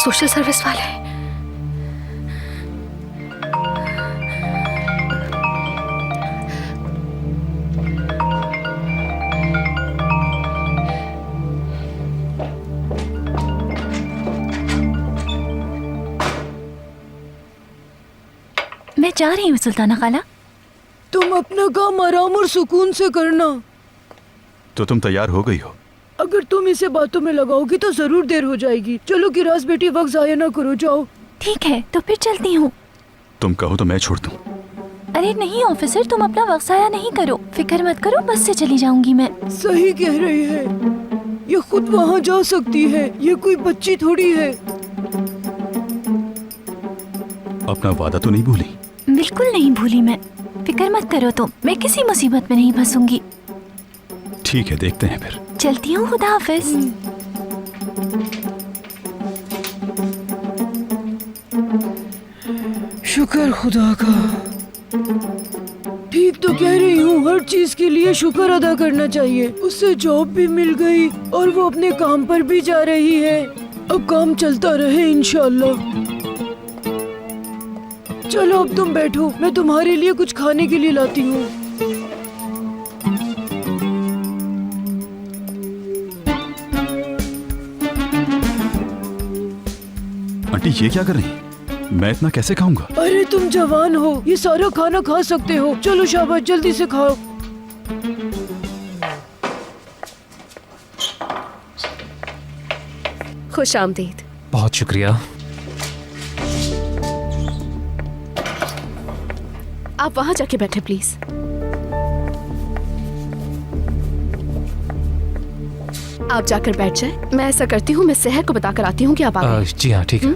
Social service वाले हैं। मैं जा रही हूँ सुल्ताना खाला। तुम अपना काम आराम और सुकून से करना। तो तुम तैयार हो गई हो? अगर तुम इसे बातों में लगाओगी तो जरूर देर हो जाएगी। चलो किरास बेटी, वक्त जाया ना करो, जाओ। ठीक है, तो फिर चलती हूँ। तुम कहो तो मैं छोड़ दूं। अरे नहीं ऑफिसर, तुम अपना वक्त जाया नहीं करो, फिक्र मत करो, बस से चली जाऊंगी मैं। सही कह रही है, ये खुद वहाँ जा सकती है, ये कोई बच्ची थोड़ी है। अपना वादा तो नहीं भूली? बिल्कुल नहीं भूली मैं, फिक्र मत करो तुम, मैं किसी मुसीबत में नहीं फंसूंगी। ठीक है, देखते हैं फिर। चलती हूँ, खुदा हाफिज। शुक्र खुदा का। ठीक तो कह रही हूँ, हर चीज के लिए शुक्र अदा करना चाहिए। उससे जॉब भी मिल गई और वो अपने काम पर भी जा रही है। अब काम चलता रहे इंशाल्लाह। चलो अब तुम बैठो, मैं तुम्हारे लिए कुछ खाने के लिए लाती हूँ। आंटी ये क्या कर रही हैं? मैं इतना कैसे खाऊंगा? अरे तुम जवान हो, ये सारा खाना खा सकते हो। चलो शाबाश, जल्दी से खाओ। खुश आमदीद। बहुत शुक्रिया। आप वहां जाके बैठे प्लीज। आप जाकर बैठ जाए। मैं ऐसा करती हूँ, मैं सहर को बताकर आती हूँ कि आप आ गए। जी हाँ, ठीक है।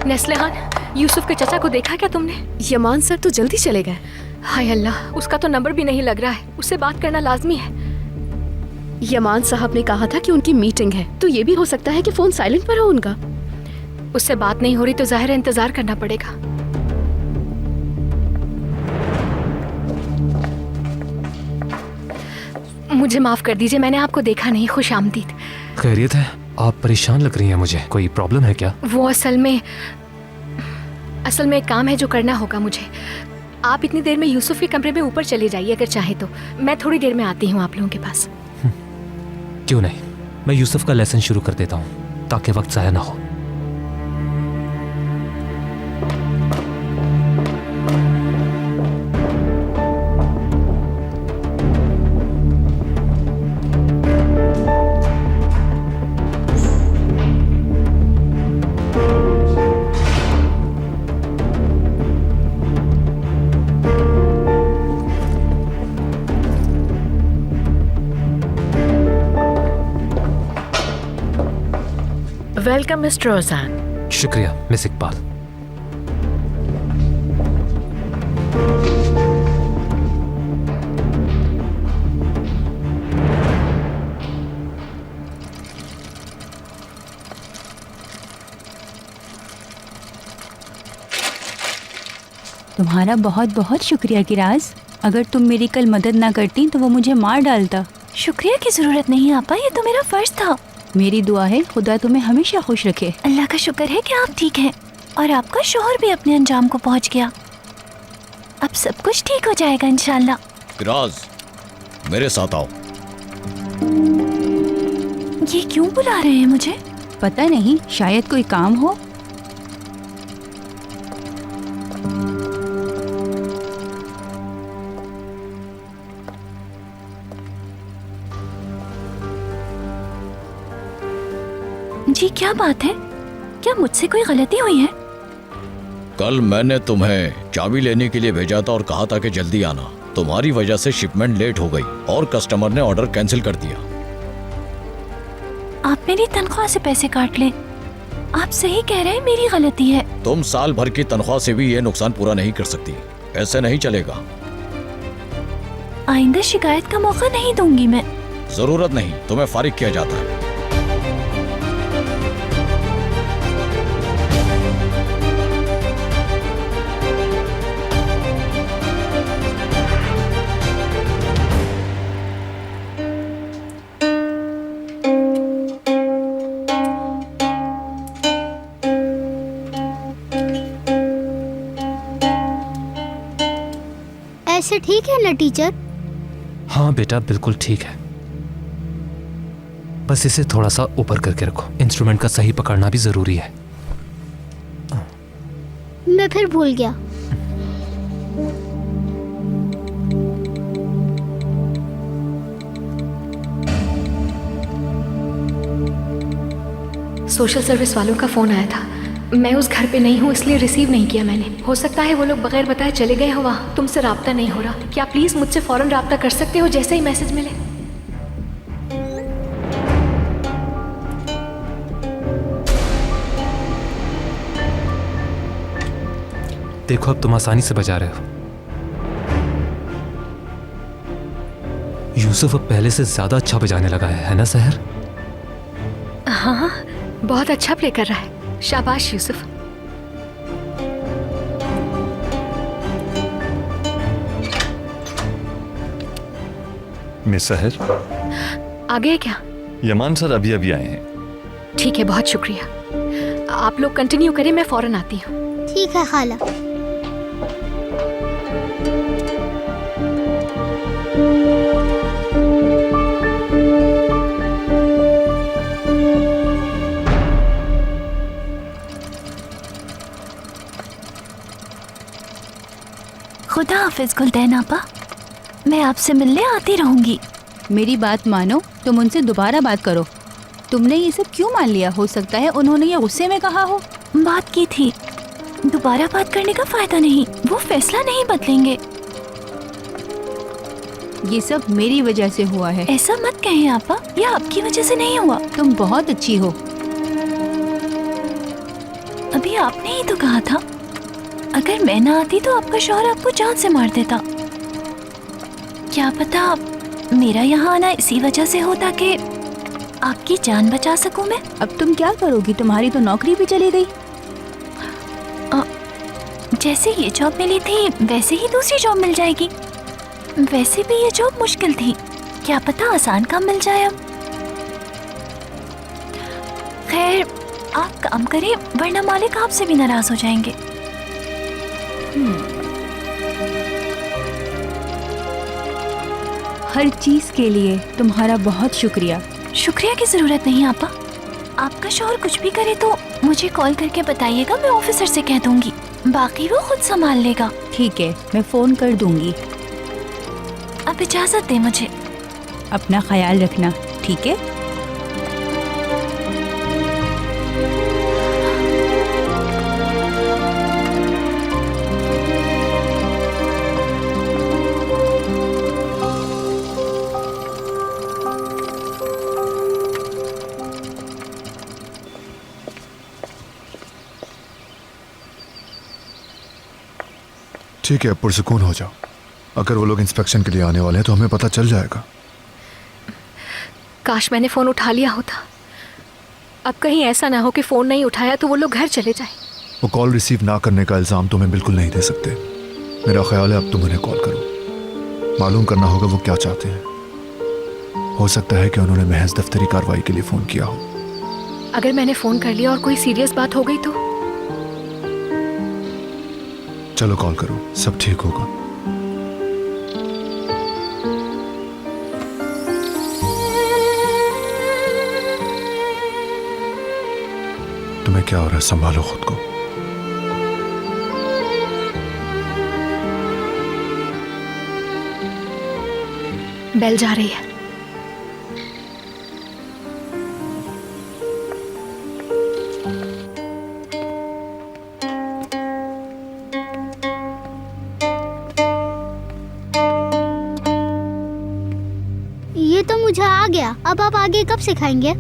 नेस्लेहान, यूसुफ के चचा को देखा क्या तुमने? यमान सर तो जल्दी चले गए। हाय अल्लाह, उसका तो नंबर भी नहीं लग रहा है। उससे बात करना लाजमी है। यमान साहब ने कहा था कि उनकी मीटिंग है, तो ये भी हो सकता है कि फोन साइलेंट पर हो उनका। उससे बात नहीं हो रही तो जाहिर है इंतजार करना पड़ेगा। मुझे माफ कर दीजिए, मैंने आपको देखा नहीं। खुश आमदीद। खैरियत है? आप परेशान लग रही हैं मुझे, कोई प्रॉब्लम है क्या? वो असल में एक काम है जो करना होगा मुझे। आप इतनी देर में यूसुफ के कमरे में ऊपर चले जाइए अगर चाहे तो। मैं थोड़ी देर में आती हूँ आप लोगों के पास। क्यों नहीं, मैं यूसुफ का लेसन शुरू कर देता हूँ ताकि वक्त जाया ना हो। Welcome mister Ozan. शुक्रिया मिस इकबाल। तुम्हारा बहुत बहुत शुक्रिया किराज। अगर तुम मेरी कल मदद ना करती तो वो मुझे मार डालता। शुक्रिया की जरूरत नहीं आपा, ये तो मेरा फर्ज था। मेरी दुआ है खुदा तुम्हें हमेशा खुश रखे। अल्लाह का शुक्र है कि आप ठीक हैं और आपका शोहर भी अपने अंजाम को पहुंच गया। अब सब कुछ ठीक हो जाएगा इंशाल्लाह। किराज, मेरे साथ आओ। ये क्यों बुला रहे हैं मुझे? पता नहीं, शायद कोई काम हो। जी क्या बात है? क्या मुझसे कोई गलती हुई है? कल मैंने तुम्हें चाबी लेने के लिए भेजा था और कहा था कि जल्दी आना। तुम्हारी वजह से शिपमेंट लेट हो गई और कस्टमर ने ऑर्डर कैंसिल कर दिया। आप मेरी तनख्वाह से पैसे काट लें। आप सही कह रहे हैं, मेरी गलती है। तुम साल भर की तनख्वाह से भी ये नुकसान पूरा नहीं कर सकती। ऐसे नहीं चलेगा। आइंदा शिकायत का मौका नहीं दूंगी मैं। जरूरत नहीं, तुम्हें फारिग किया जाता है। से ठीक है ना टीचर? हाँ बेटा, बिल्कुल ठीक है। बस इसे थोड़ा सा ऊपर करके रखो। इंस्ट्रूमेंट का सही पकड़ना भी जरूरी है। मैं फिर भूल गया। सोशल सर्विस वालों का फ़ोन आया था। मैं उस घर पे नहीं हूँ, इसलिए रिसीव नहीं किया मैंने। हो सकता है वो लोग बगैर बताए चले गए हो वहाँ। तुमसे राब्ता नहीं हो रहा। क्या प्लीज़ मुझसे फ़ौरन राब्ता कर सकते हो जैसे ही मैसेज मिले? देखो, अब तुम आसानी से बजा रहे हो। यूसुफ अब पहले से ज्यादा अच्छा बजाने लगा है ना सहर? हाँ, बहुत अच्छा प्ले कर रहा है। शाबाश यूसुफ। मिस सहर, आगे क्या? यमान सर अभी अभी आए हैं। ठीक है, बहुत शुक्रिया। आप लोग कंटिन्यू करें, मैं फ़ौरन आती हूँ। ठीक है खाला। खुदा हाफिज गुलदैन आपा, मैं आपसे मिलने आती रहूंगी। मेरी बात मानो, तुम उनसे दोबारा बात करो। तुमने ये सब क्यों मान लिया? हो सकता है उन्होंने ये गुस्से में कहा हो। बात की थी, दोबारा बात करने का फायदा नहीं, वो फैसला नहीं बदलेंगे। ये सब मेरी वजह से हुआ है। ऐसा मत कहें आपा, यह आपकी वजह से नहीं हुआ। तुम बहुत अच्छी हो। अभी आपने ही तो कहा था, अगर मैं ना आती तो आपका शौहर आपको जान से मार देता। क्या पता मेरा यहाँ आना इसी वजह से हो ताकि आपकी जान बचा सकूं मैं। अब तुम क्या करोगी? तुम्हारी तो नौकरी भी चली गई। जैसे ये जॉब मिली थी वैसे ही दूसरी जॉब मिल जाएगी। वैसे भी ये जॉब मुश्किल थी, क्या पता आसान काम मिल जाए अब। खैर, आप काम करें वरना मालिक आपसे भी नाराज हो जाएंगे। हर चीज के लिए तुम्हारा बहुत शुक्रिया। शुक्रिया की जरूरत नहीं आपा। आपका शौहर कुछ भी करे तो मुझे कॉल करके बताइएगा, मैं ऑफिसर से कह दूंगी। बाकी वो खुद संभाल लेगा। ठीक है, मैं फोन कर दूंगी। अब इजाजत दे मुझे। अपना ख्याल रखना, ठीक है? ठीक है, अब पुरसुकून हो जाओ। अगर वो लोग इंस्पेक्शन के लिए आने वाले हैं तो हमें पता चल जाएगा। काश मैंने फ़ोन उठा लिया होता। अब कहीं ऐसा ना हो कि फ़ोन नहीं उठाया तो वो लोग घर चले जाएं। वो कॉल रिसीव ना करने का इल्ज़ाम तुम्हें बिल्कुल नहीं दे सकते। मेरा ख्याल है अब तुम उन्हें कॉल करो। मालूम करना होगा वो क्या चाहते हैं। हो सकता है कि उन्होंने महज दफ्तरी कार्रवाई के लिए फ़ोन किया हो। अगर मैंने फ़ोन कर लिया और कोई सीरियस बात हो गई तो? चलो कॉल करो, सब ठीक होगा। तुम्हें क्या हो रहा है? संभालो खुद को। बेल जा रही है। ये तो मुझे आ गया, अब आप आगे कब सिखाएंगे?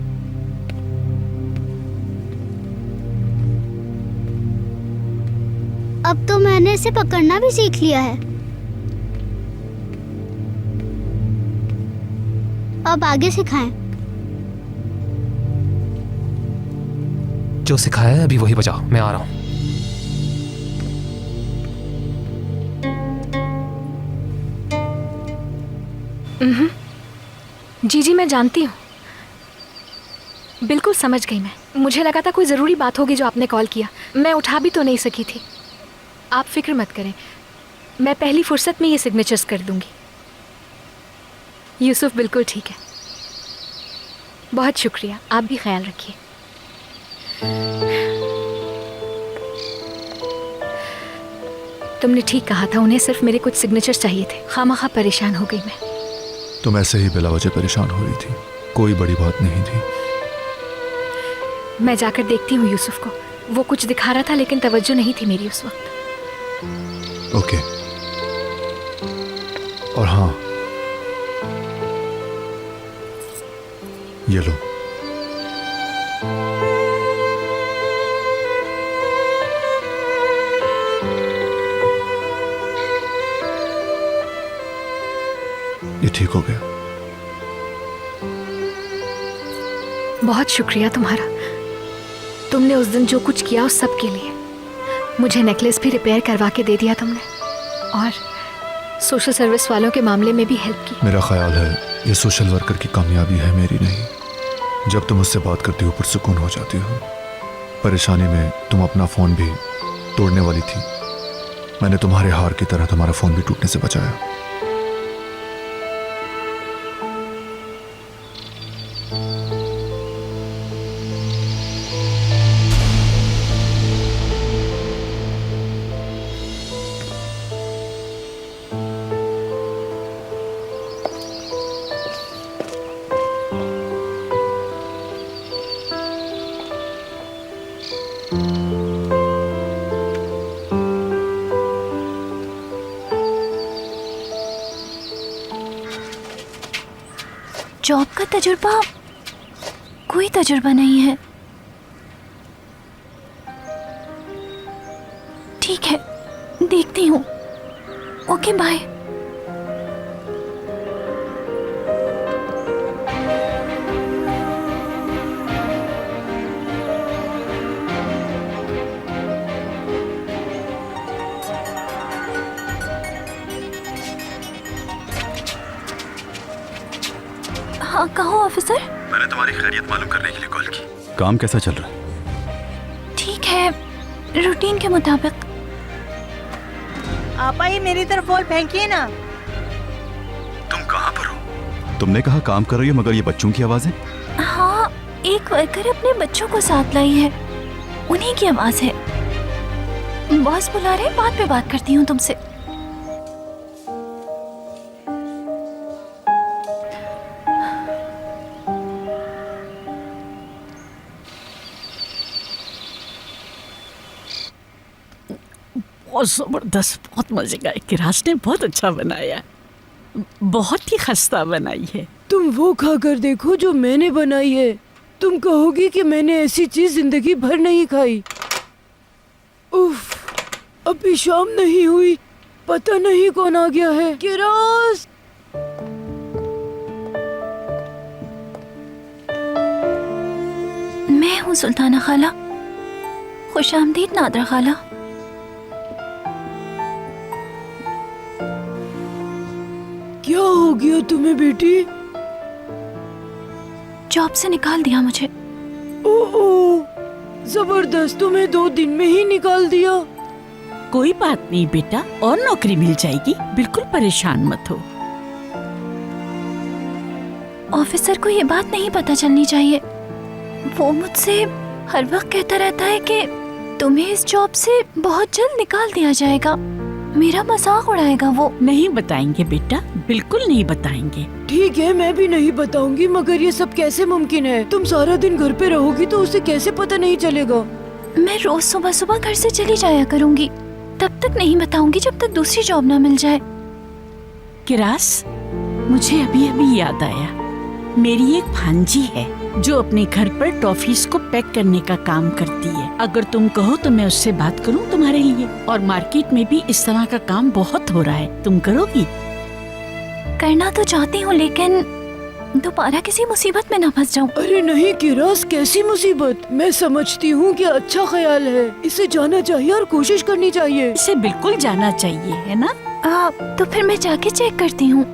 अब तो मैंने इसे पकड़ना भी सीख लिया है। अब आगे सिखाएं। जो सिखाया है अभी वही बजाओ, मैं आ रहा हूँ। जी, मैं जानती हूँ, बिल्कुल समझ गई मैं। मुझे लगा था कोई ज़रूरी बात होगी जो आपने कॉल किया। मैं उठा भी तो नहीं सकी थी। आप फिक्र मत करें, मैं पहली फुर्सत में ये सिग्नेचर्स कर दूंगी। यूसुफ बिल्कुल ठीक है। बहुत शुक्रिया, आप भी ख्याल रखिए। तुमने ठीक कहा था, उन्हें सिर्फ मेरे कुछ सिग्नेचर्स चाहिए थे। खामखा परेशान हो गई मैं। तुम ऐसे ही बिला वजह परेशान हो रही थी, कोई बड़ी बात नहीं थी। मैं जाकर देखती हूँ यूसुफ को। वो कुछ दिखा रहा था लेकिन तवज्जो नहीं थी मेरी उस वक्त। ओके। और हाँ, ये लो। ये ठीक हो गया। बहुत शुक्रिया तुम्हारा। तुमने उस दिन जो कुछ किया उस सब के लिए। मुझे नेकलेस भी रिपेयर करवा के दे दिया तुमने, और सोशल सर्विस वालों के मामले में भी हेल्प की। मेरा ख्याल है ये सोशल वर्कर की कामयाबी है, मेरी नहीं। जब तुम उससे बात करती हो पुरसुकून हो जाती हो। परेशानी में तुम अपना फ़ोन भी तोड़ने वाली थी, मैंने तुम्हारे हार की तरह तुम्हारा फ़ोन भी टूटने से बचाया। जॉब का तजुर्बा, कोई तजुर्बा नहीं है। ठीक है, देखती हूँ। Okay, bye. हाँ, कहो ऑफिसर। मैंने तुम्हारी खैरियत मालूम करने के लिए कॉल की। काम कैसा चल रहा है? ठीक है, रूटीन के मुताबिक। आपा ये मेरी तरफ बॉल फेंकिए ना। तुम कहाँ पर हो? तुमने कहा काम कर रही हो, मगर ये बच्चों की आवाज़ है। हाँ, एक वर्कर अपने बच्चों को साथ लाई है, उन्हीं की आवाज है। बॉस बुला रहे, बाद में बात करती हूँ तुमसे। बहुत जबरदस्त, बहुत मजे का। किरास ने बहुत अच्छा बनाया, बहुत ही खस्ता बनाई है। तुम वो खाकर देखो जो मैंने बनाई है, तुम कहोगी कि मैंने ऐसी चीज जिंदगी भर नहीं खाई। उफ, अभी शाम नहीं हुई, पता नहीं कौन आ गया है। किरास, मैं हूँ सुल्ताना खाला। खुश आमदीद नादरा खाला। क्या हो गया तुम्हें बेटी? जॉब से निकाल दिया मुझे। ओह, जबरदस्त, तुम्हें 2 दिन में ही निकाल दिया। कोई बात नहीं बेटा, और नौकरी मिल जाएगी, बिल्कुल परेशान मत हो। ऑफिसर को ये बात नहीं पता चलनी चाहिए। वो मुझसे हर वक्त कहता रहता है कि तुम्हें इस जॉब से बहुत जल्द निकाल दिया जाएगा। मेरा मजाक उड़ाएगा वो। नहीं बताएंगे बेटा, बिल्कुल नहीं बताएंगे। ठीक है, मैं भी नहीं बताऊंगी, मगर ये सब कैसे मुमकिन है? तुम सारा दिन घर पे रहोगी तो उसे कैसे पता नहीं चलेगा? मैं रोज सुबह सुबह घर से चली जाया करूंगी, तब तक नहीं बताऊंगी जब तक दूसरी जॉब ना मिल जाए। किरास, मुझे अभी अभी याद आया, मेरी एक भांजी है जो अपने घर पर टॉफीज को पैक करने का काम करती है। अगर तुम कहो तो मैं उससे बात करूं तुम्हारे लिए। और मार्केट में भी इस तरह का काम बहुत हो रहा है, तुम करोगी? करना तो चाहती हूँ, लेकिन दोबारा किसी मुसीबत में ना फंस जाऊं। अरे नहीं किरास, कैसी मुसीबत? मैं समझती हूँ कि अच्छा ख्याल है, इसे जाना चाहिए और कोशिश करनी चाहिए। इसे बिल्कुल जाना चाहिए, है ना? तो फिर मैं जाके चेक करती हूँ,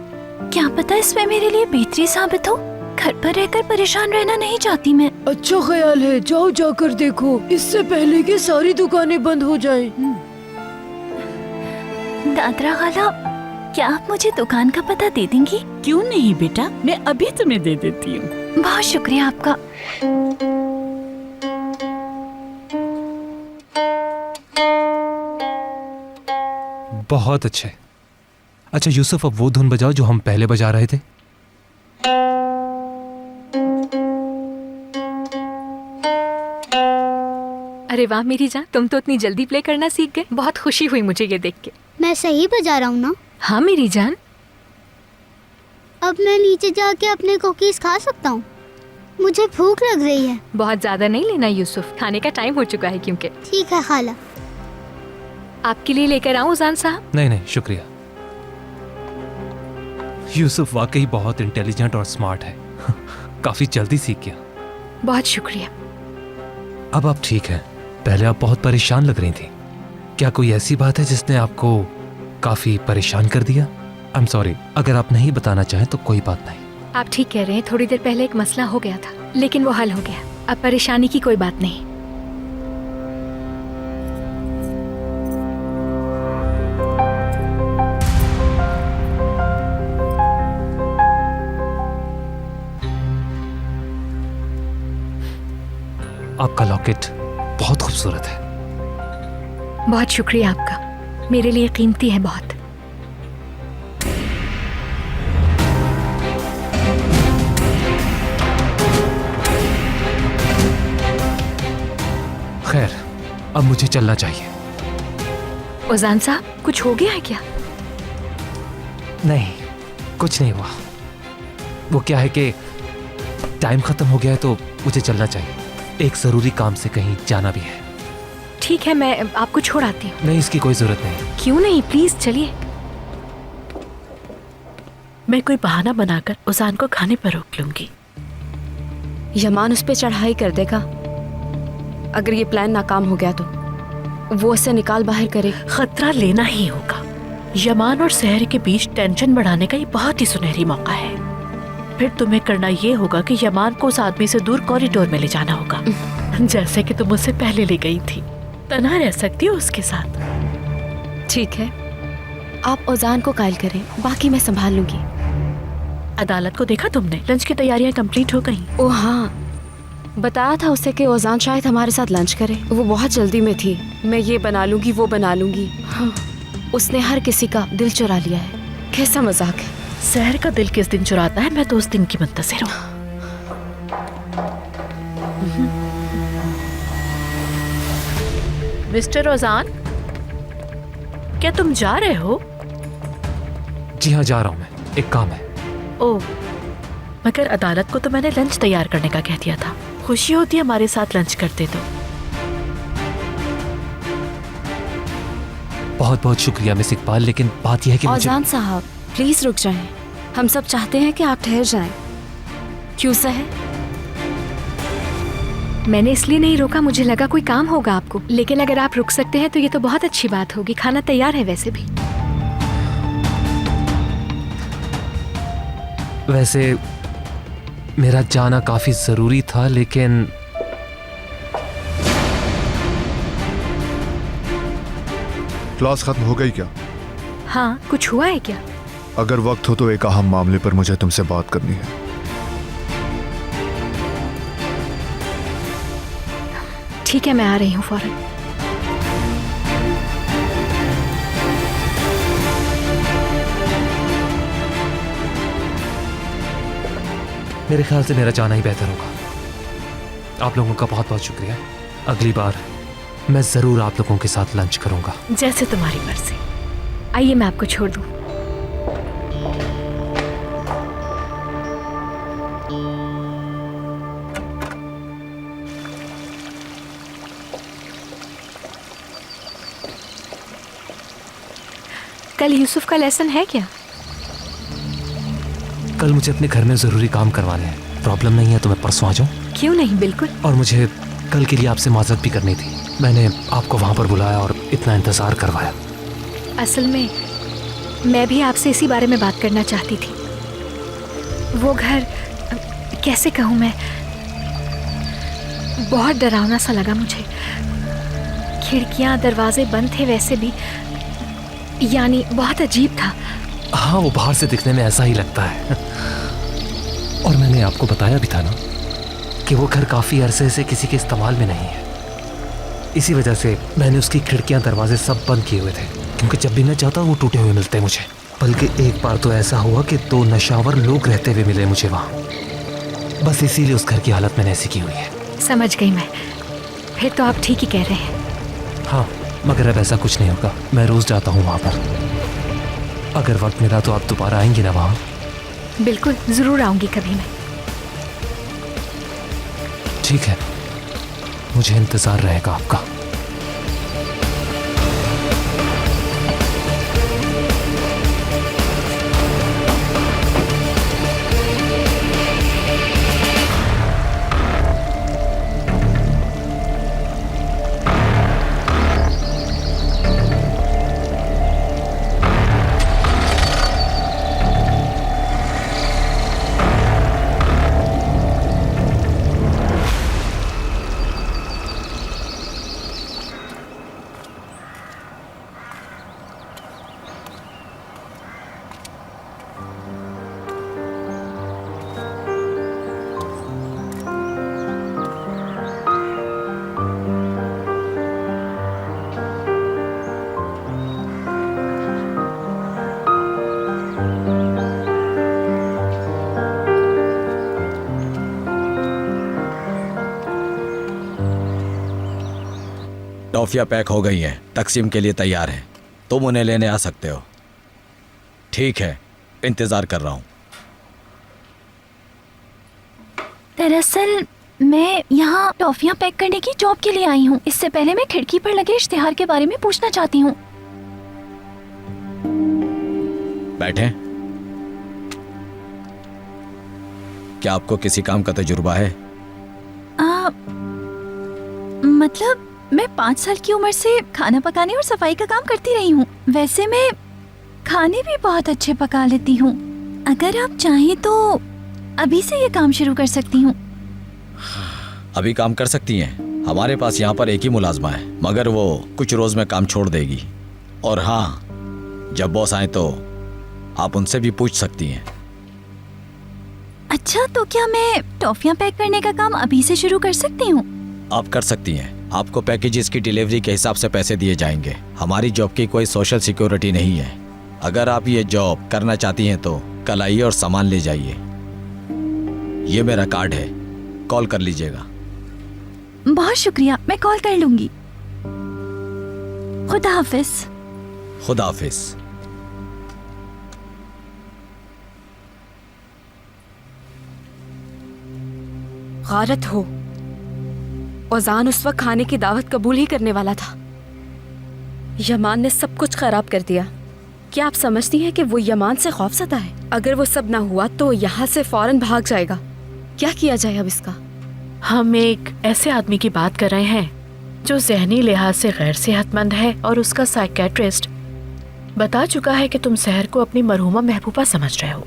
क्या पता इसमें मेरे लिए बेहतरी साबित हो। घर पर रहकर परेशान रहना नहीं चाहती मैं। अच्छा ख्याल है, जाओ जाकर देखो, इससे पहले कि सारी दुकानें बंद हो जाएं। दादरा खाला, क्या आप मुझे दुकान का पता दे देंगी? क्यों नहीं बेटा, मैं अभी तुम्हें दे देती हूँ। बहुत शुक्रिया आपका। बहुत अच्छे। अच्छा यूसुफ, अब वो धुन बजाओ जो हम पहले बजा रहे थे। अरे वाह मेरी जान, तुम तो इतनी जल्दी प्ले करना सीख गए। बहुत खुशी हुई मुझे ये देख के। मैं सही बजा रहा हूँ ना? हाँ मेरी जान। अब मैं नीचे जाके अपने कुकीज खा सकता हूँ? मुझे भूख लग रही है। बहुत ज्यादा नहीं लेना यूसुफ, खाने का टाइम हो चुका है क्योंकि। ठीक है खाला। आपके लिए लेकर आऊं उजान साहब? नहीं नहीं शुक्रिया। यूसुफ वाकई बहुत इंटेलिजेंट और स्मार्ट है। काफी जल्दी सीख गया। बहुत शुक्रिया। अब आप ठीक हैं। पहले आप बहुत परेशान लग रही थी। क्या कोई ऐसी बात है जिसने आपको काफी परेशान कर दिया? आई एम सॉरी, अगर आप नहीं बताना चाहें तो कोई बात नहीं। आप ठीक कह रहे हैं, थोड़ी देर पहले एक मसला हो गया था, लेकिन वो हल हो गया। अब परेशानी की कोई बात नहीं। आपका लॉकेट बहुत खूबसूरत है। बहुत शुक्रिया आपका, मेरे लिए कीमती है बहुत। खैर, अब मुझे चलना चाहिए। उजान साहब, कुछ हो गया है क्या? नहीं, कुछ नहीं हुआ। वो क्या है कि टाइम खत्म हो गया है तो मुझे चलना चाहिए। एक जरूरी काम से कहीं जाना भी है। ठीक है, मैं आपको छोड़ आती हूँ। नहीं, इसकी कोई जरूरत नहीं। क्यों नहीं, प्लीज चलिए। मैं कोई बहाना बनाकर उजान को खाने पर रोक लूंगी। यमान उस पे चढ़ाई कर देगा। अगर ये प्लान नाकाम हो गया तो वो उसे निकाल बाहर करे। खतरा लेना ही होगा। यमान और सहर के बीच टेंशन बढ़ाने का ये बहुत ही सुनहरी मौका है। फिर तुम्हें करना ये होगा कि यमान को उस आदमी से दूर कॉरिडोर में ले जाना होगा, जैसे कि तुम उससे पहले ले गई थी। तन्हा रह सकती हो उसके साथ। ठीक है, आप ओजान को कायल करें, बाकी मैं संभाल लूंगी। अदालत को देखा तुमने? लंच की तैयारियां कंप्लीट हो गई। ओ हाँ, बताया था उसे कि ओजान शायद हमारे साथ लंच करे। वो बहुत जल्दी में थी। मैं ये बना लूंगी, वो बना लूंगी। हाँ, उसने हर किसी का दिल चुरा लिया है। कैसा मजाक है। सहर का दिल किस दिन चुराता है, मैं तो उस दिन की मुंतज़िर हूँ। मिस्टर ओजान, क्या तुम जा रहे हो? जी हाँ, जा रहा हूँ मैं, एक काम है। ओह, मगर अदालत को तो मैंने लंच तैयार करने का कह दिया था। खुशी होती है हमारे साथ लंच करते तो। बहुत बहुत शुक्रिया मिस इकबाल, लेकिन बात यह है कि मुझे... ओजान साहब प्लीज रुक जाएं। हम सब चाहते हैं कि आप ठहर जाएं। क्यों सहर? मैंने इसलिए नहीं रोका, मुझे लगा कोई काम होगा आपको, लेकिन अगर आप रुक सकते हैं तो ये तो बहुत अच्छी बात होगी। खाना तैयार है वैसे भी। वैसे मेरा जाना काफी जरूरी था, लेकिन क्लास खत्म हो गई क्या? हाँ, कुछ हुआ है क्या? अगर वक्त हो तो एक अहम मामले पर मुझे तुमसे बात करनी है। ठीक है, मैं आ रही हूँ फौरन। मेरे ख्याल से मेरा जाना ही बेहतर होगा। आप लोगों का बहुत बहुत शुक्रिया। अगली बार मैं जरूर आप लोगों के साथ लंच करूंगा। जैसे तुम्हारी मर्जी। आइए मैं आपको छोड़ दूँ। कल यूसुफ का लेसन है क्या? कल मुझे अपने घर में जरूरी काम करवाने हैं। प्रॉब्लम नहीं है तो मैं परसों आ जाऊं? क्यों नहीं, बिल्कुल। और मुझे कल के लिए आपसे माजरत भी करनी थी। मैंने आपको वहां पर बुलाया और इतना इंतजार करवाया। असल में मैं भी आपसे इसी बारे में बात करना चाहती थी। वो घर, कैसे कहूँ मैं, बहुत डरावना सा लगा मुझे। खिड़कियाँ दरवाजे बंद थे वैसे भी, यानी बहुत अजीब था। हाँ, वो बाहर से दिखने में ऐसा ही लगता है। और मैंने आपको बताया भी था ना कि वो घर काफी अरसे से किसी के इस्तेमाल में नहीं है। इसी वजह से मैंने उसकी खिड़कियां दरवाजे सब बंद किए हुए थे, क्योंकि जब भी मैं चाहता वो टूटे हुए मिलते मुझे। बल्कि एक बार तो ऐसा हुआ कि 2 नशावर लोग रहते हुए मिले मुझे वहाँ। बस इसीलिए उस घर की हालत मैंने ऐसी की हुई है। समझ गई मैं। फिर तो आप ठीक ही कह रहे हैं। हाँ, मगर अब ऐसा कुछ नहीं होगा। मैं रोज जाता हूँ वहाँ पर। अगर वक्त मिला तो आप दोबारा आएंगी ना वहाँ? बिल्कुल, जरूर आऊंगी कभी मैं। ठीक है, मुझे इंतजार रहेगा आपका। टॉफियाँ पैक हो गई हैं, तकसीम के लिए तैयार हैं। तुम उन्हें लेने आ सकते हो। ठीक है, इंतजार कर रहा हूँ। दरअसल मैं यहाँ टॉफियाँ पैक करने की जॉब के लिए आई हूँ। इससे पहले मैं खिड़की पर लगे इश्तिहार के बारे में पूछना चाहती हूँ। बैठे। क्या आपको किसी काम का तजुर्बा है? मतलब मैं 5 साल की उम्र से खाना पकाने और सफाई का काम करती रही हूँ। वैसे मैं खाने भी बहुत अच्छे पका लेती हूँ। अगर आप चाहें तो अभी से ये काम शुरू कर सकती हूँ। अभी काम कर सकती हैं। हमारे पास यहाँ पर एक ही मुलाजमा है, मगर वो कुछ रोज में काम छोड़ देगी। और हाँ, जब बॉस आए तो आप उनसे भी पूछ सकती हैं। अच्छा, तो क्या मैं टॉफियाँ पैक करने का काम अभी से शुरू कर सकती हूँ? आप कर सकती हैं। आपको पैकेजेस की डिलीवरी के हिसाब से पैसे दिए जाएंगे। हमारी जॉब की कोई सोशल सिक्योरिटी नहीं है। अगर आप ये जॉब करना चाहती हैं तो कल आइए और सामान ले जाइए। ये मेरा कार्ड है, कॉल कर लीजिएगा। बहुत शुक्रिया, मैं कॉल कर लूंगी। खुदा हाफिज। खुदा हाफिज। गारत हो, ओजान उस वक्त खाने की दावत कबूल ही करने वाला था। यमान ने सब कुछ खराब कर दिया। क्या आप समझती हैं कि वो यमान से खौफज़दा है? अगर वो सब ना हुआ तो यहाँ से फौरन भाग जाएगा। क्या किया जाए अब इसका? हम एक ऐसे आदमी की बात कर रहे हैं जो ज़हनी लिहाज से गैर सेहतमंद है और उसका साइकेट्रिस्ट बता चुका है कि तुम सहर को अपनी मरहूमा महबूबा समझ रहे हो।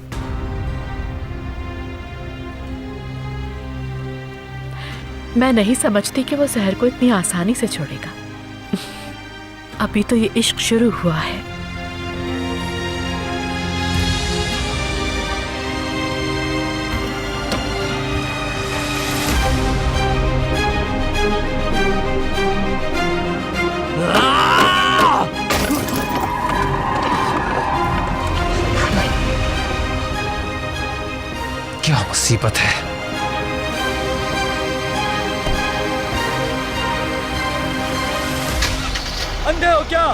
मैं नहीं समझती कि वो सहर को इतनी आसानी से छोड़ेगा। अभी तो ये इश्क शुरू हुआ है। क्या मुसीबत है। अंधे हो क्या?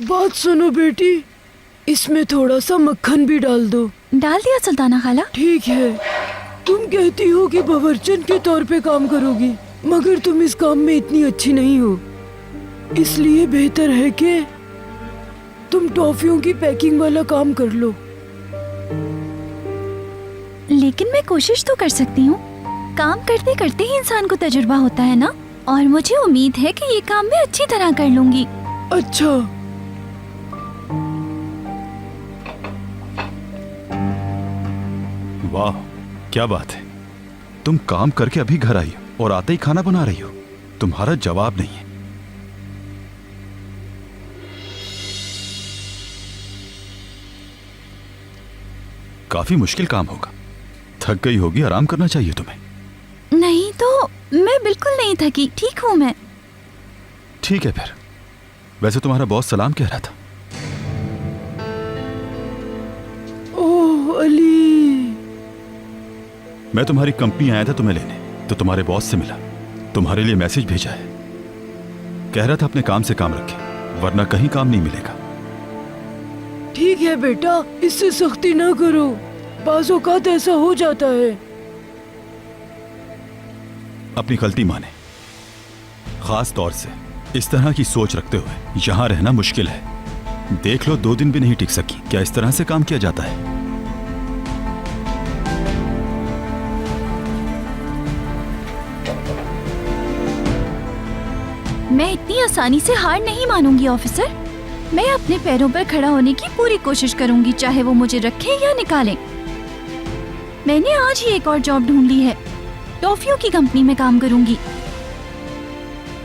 बात सुनो बेटी, इसमें थोड़ा सा मक्खन भी डाल दो। डाल दिया सुल्ताना खाला। ठीक है, तुम कहती हो कि बावर्चन के तौर पे काम करोगी, मगर तुम इस काम में इतनी अच्छी नहीं हो। इसलिए बेहतर है कि तुम टॉफियों की पैकिंग वाला काम कर लो। लेकिन मैं कोशिश तो कर सकती हूँ। काम करते करते ही इंसान को तजुर्बा होता है ना, और मुझे उम्मीद है कि ये काम मैं अच्छी तरह कर लूंगी। अच्छा, वाह, क्या बात है। तुम काम करके अभी घर आई हो और आते ही खाना बना रही हो। तुम्हारा जवाब नहीं है। काफी मुश्किल काम होगा। थक गई होगी, आराम करना चाहिए तुम्हें। नहीं तो मैं बिल्कुल नहीं थकी, ठीक हूँ मैं। ठीक है फिर। वैसे तुम्हारा बॉस सलाम कह रहा था। ओह अली, मैं तुम्हारी कंपनी आया था तुम्हें लेने, तो तुम्हारे बॉस से मिला। तुम्हारे लिए मैसेज भेजा है। कह रहा था अपने काम से काम रखे, वरना कहीं काम नहीं मिलेगा। ठीक है बेटा, इससे सख्ती ना करो। बाज़ औक़ात ऐसा हो जाता है। अपनी गलती माने। खास तौर से इस तरह की सोच रखते हुए यहां रहना मुश्किल है। देख लो, 2 दिन भी नहीं टिक सकी। क्या इस तरह से काम किया जाता है? मैं इतनी आसानी से हार नहीं मानूंगी ऑफिसर। मैं अपने पैरों पर खड़ा होने की पूरी कोशिश करूंगी, चाहे वो मुझे रखें या निकालें। मैंने आज ही एक और जॉब ढूंढ ली है। टॉफियों की कंपनी में काम करूंगी।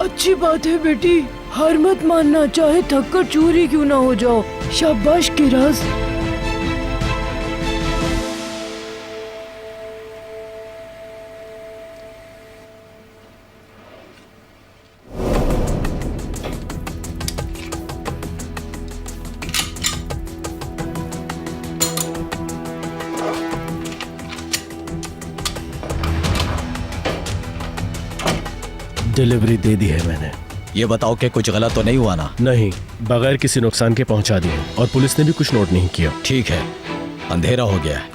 अच्छी बात है बेटी, हार मत मानना, चाहे थक कर चूरी क्यों ना हो जाओ। शाबाश किराज। डिलीवरी दे दी है मैंने। ये बताओ कि कुछ गलत तो नहीं हुआ ना? नहीं, बगैर किसी नुकसान के पहुंचा दी है और पुलिस ने भी कुछ नोट नहीं किया। ठीक है, अंधेरा हो गया है।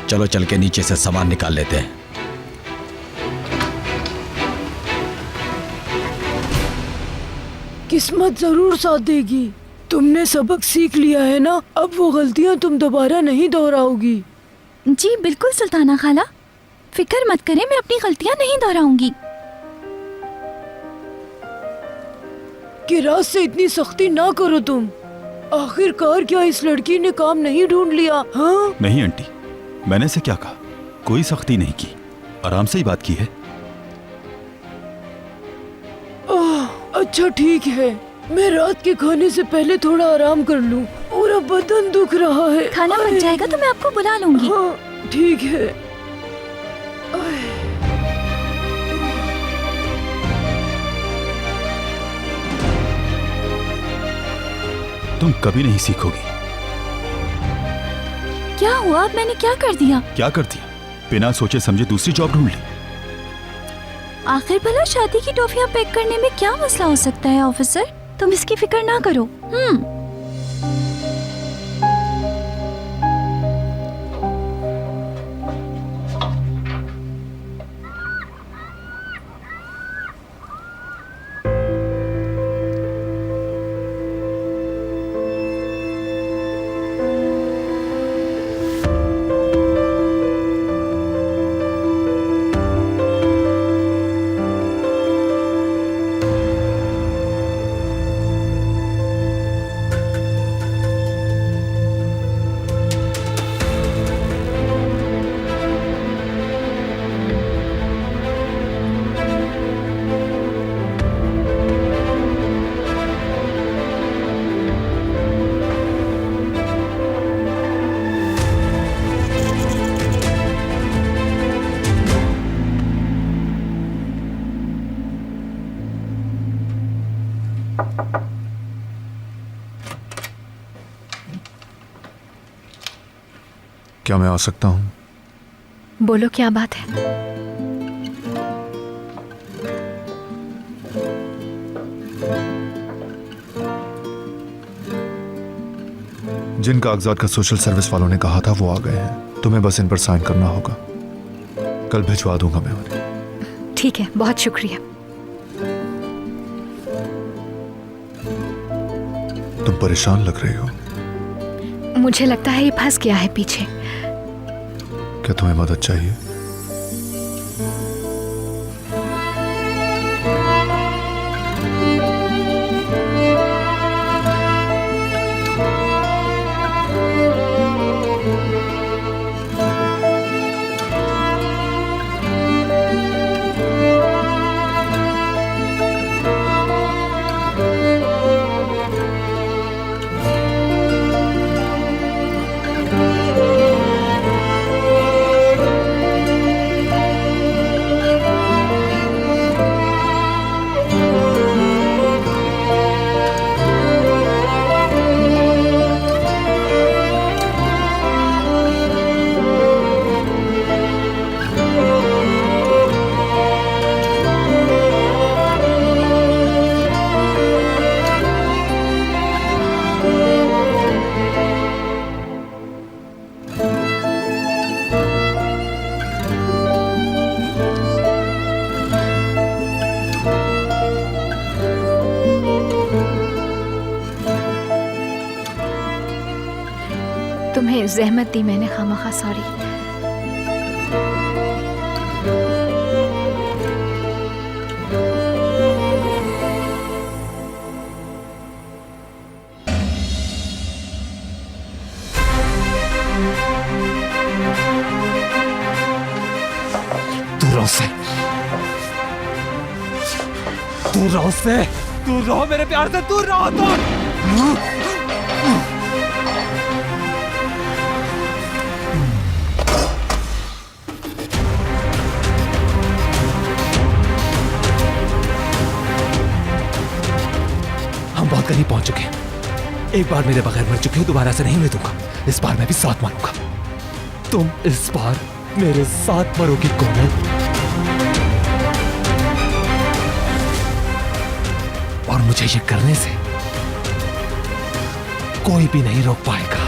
चलो चल के नीचे से सामान निकाल लेते हैं। किस्मत जरूर साथ देगी। तुमने सबक सीख लिया है ना, अब वो गलतियां तुम दोबारा नहीं दोहराओगी। जी बिल्कुल सुल्ताना खाला, फिक्र मत करें, मैं अपनी गलतियां नहीं दोहराऊंगी। किराज से इतनी सख्ती ना करो तुम। आखिरकार क्या इस लड़की ने काम नहीं ढूंढ लिया? हाँ नहीं आंटी, मैंने से क्या कहा? कोई सख्ती नहीं की, आराम से ही बात की है। अच्छा ठीक है, मैं रात के खाने से पहले थोड़ा आराम कर लूं। पूरा बदन दुख रहा है। खाना बन जाएगा तो मैं आपको बुला लूंगी। हाँ ठीक है। तुम कभी नहीं सीखोगी। क्या हुआ? अब मैंने क्या कर दिया? क्या कर दिया? बिना सोचे समझे दूसरी जॉब ढूंढ ली। आखिर भला शादी की टॉफियां पैक करने में क्या मसला हो सकता है ऑफिसर? तुम इसकी फिक्र ना करो। क्या मैं आ सकता हूँ? बोलो क्या बात है? जिन कागजात का सोशल सर्विस वालों ने कहा था वो आ गए हैं। तुम्हें बस इन पर साइन करना होगा। कल भिजवा दूंगा मैं उन्हें। ठीक है, बहुत शुक्रिया। तुम परेशान लग रही हो। मुझे लगता है ये फंस गया है पीछे। क्या तुम्हें मदद चाहिए? तुम्हें जहमत दी मैंने खामखा, सॉरी। दूर रहो उससे, दूर रहो उससे, दूर रहो मेरे प्यार से, दूर रहो तुम। हम बहुत करीब पहुंच चुके हैं। एक बार मेरे बगैर मर चुके हो, दोबारा से नहीं उन्हें दूंगा। इस बार मैं भी साथ मारूंगा। तुम इस बार मेरे साथ मरोगी कोमल। और मुझे ये करने से कोई भी नहीं रोक पाएगा।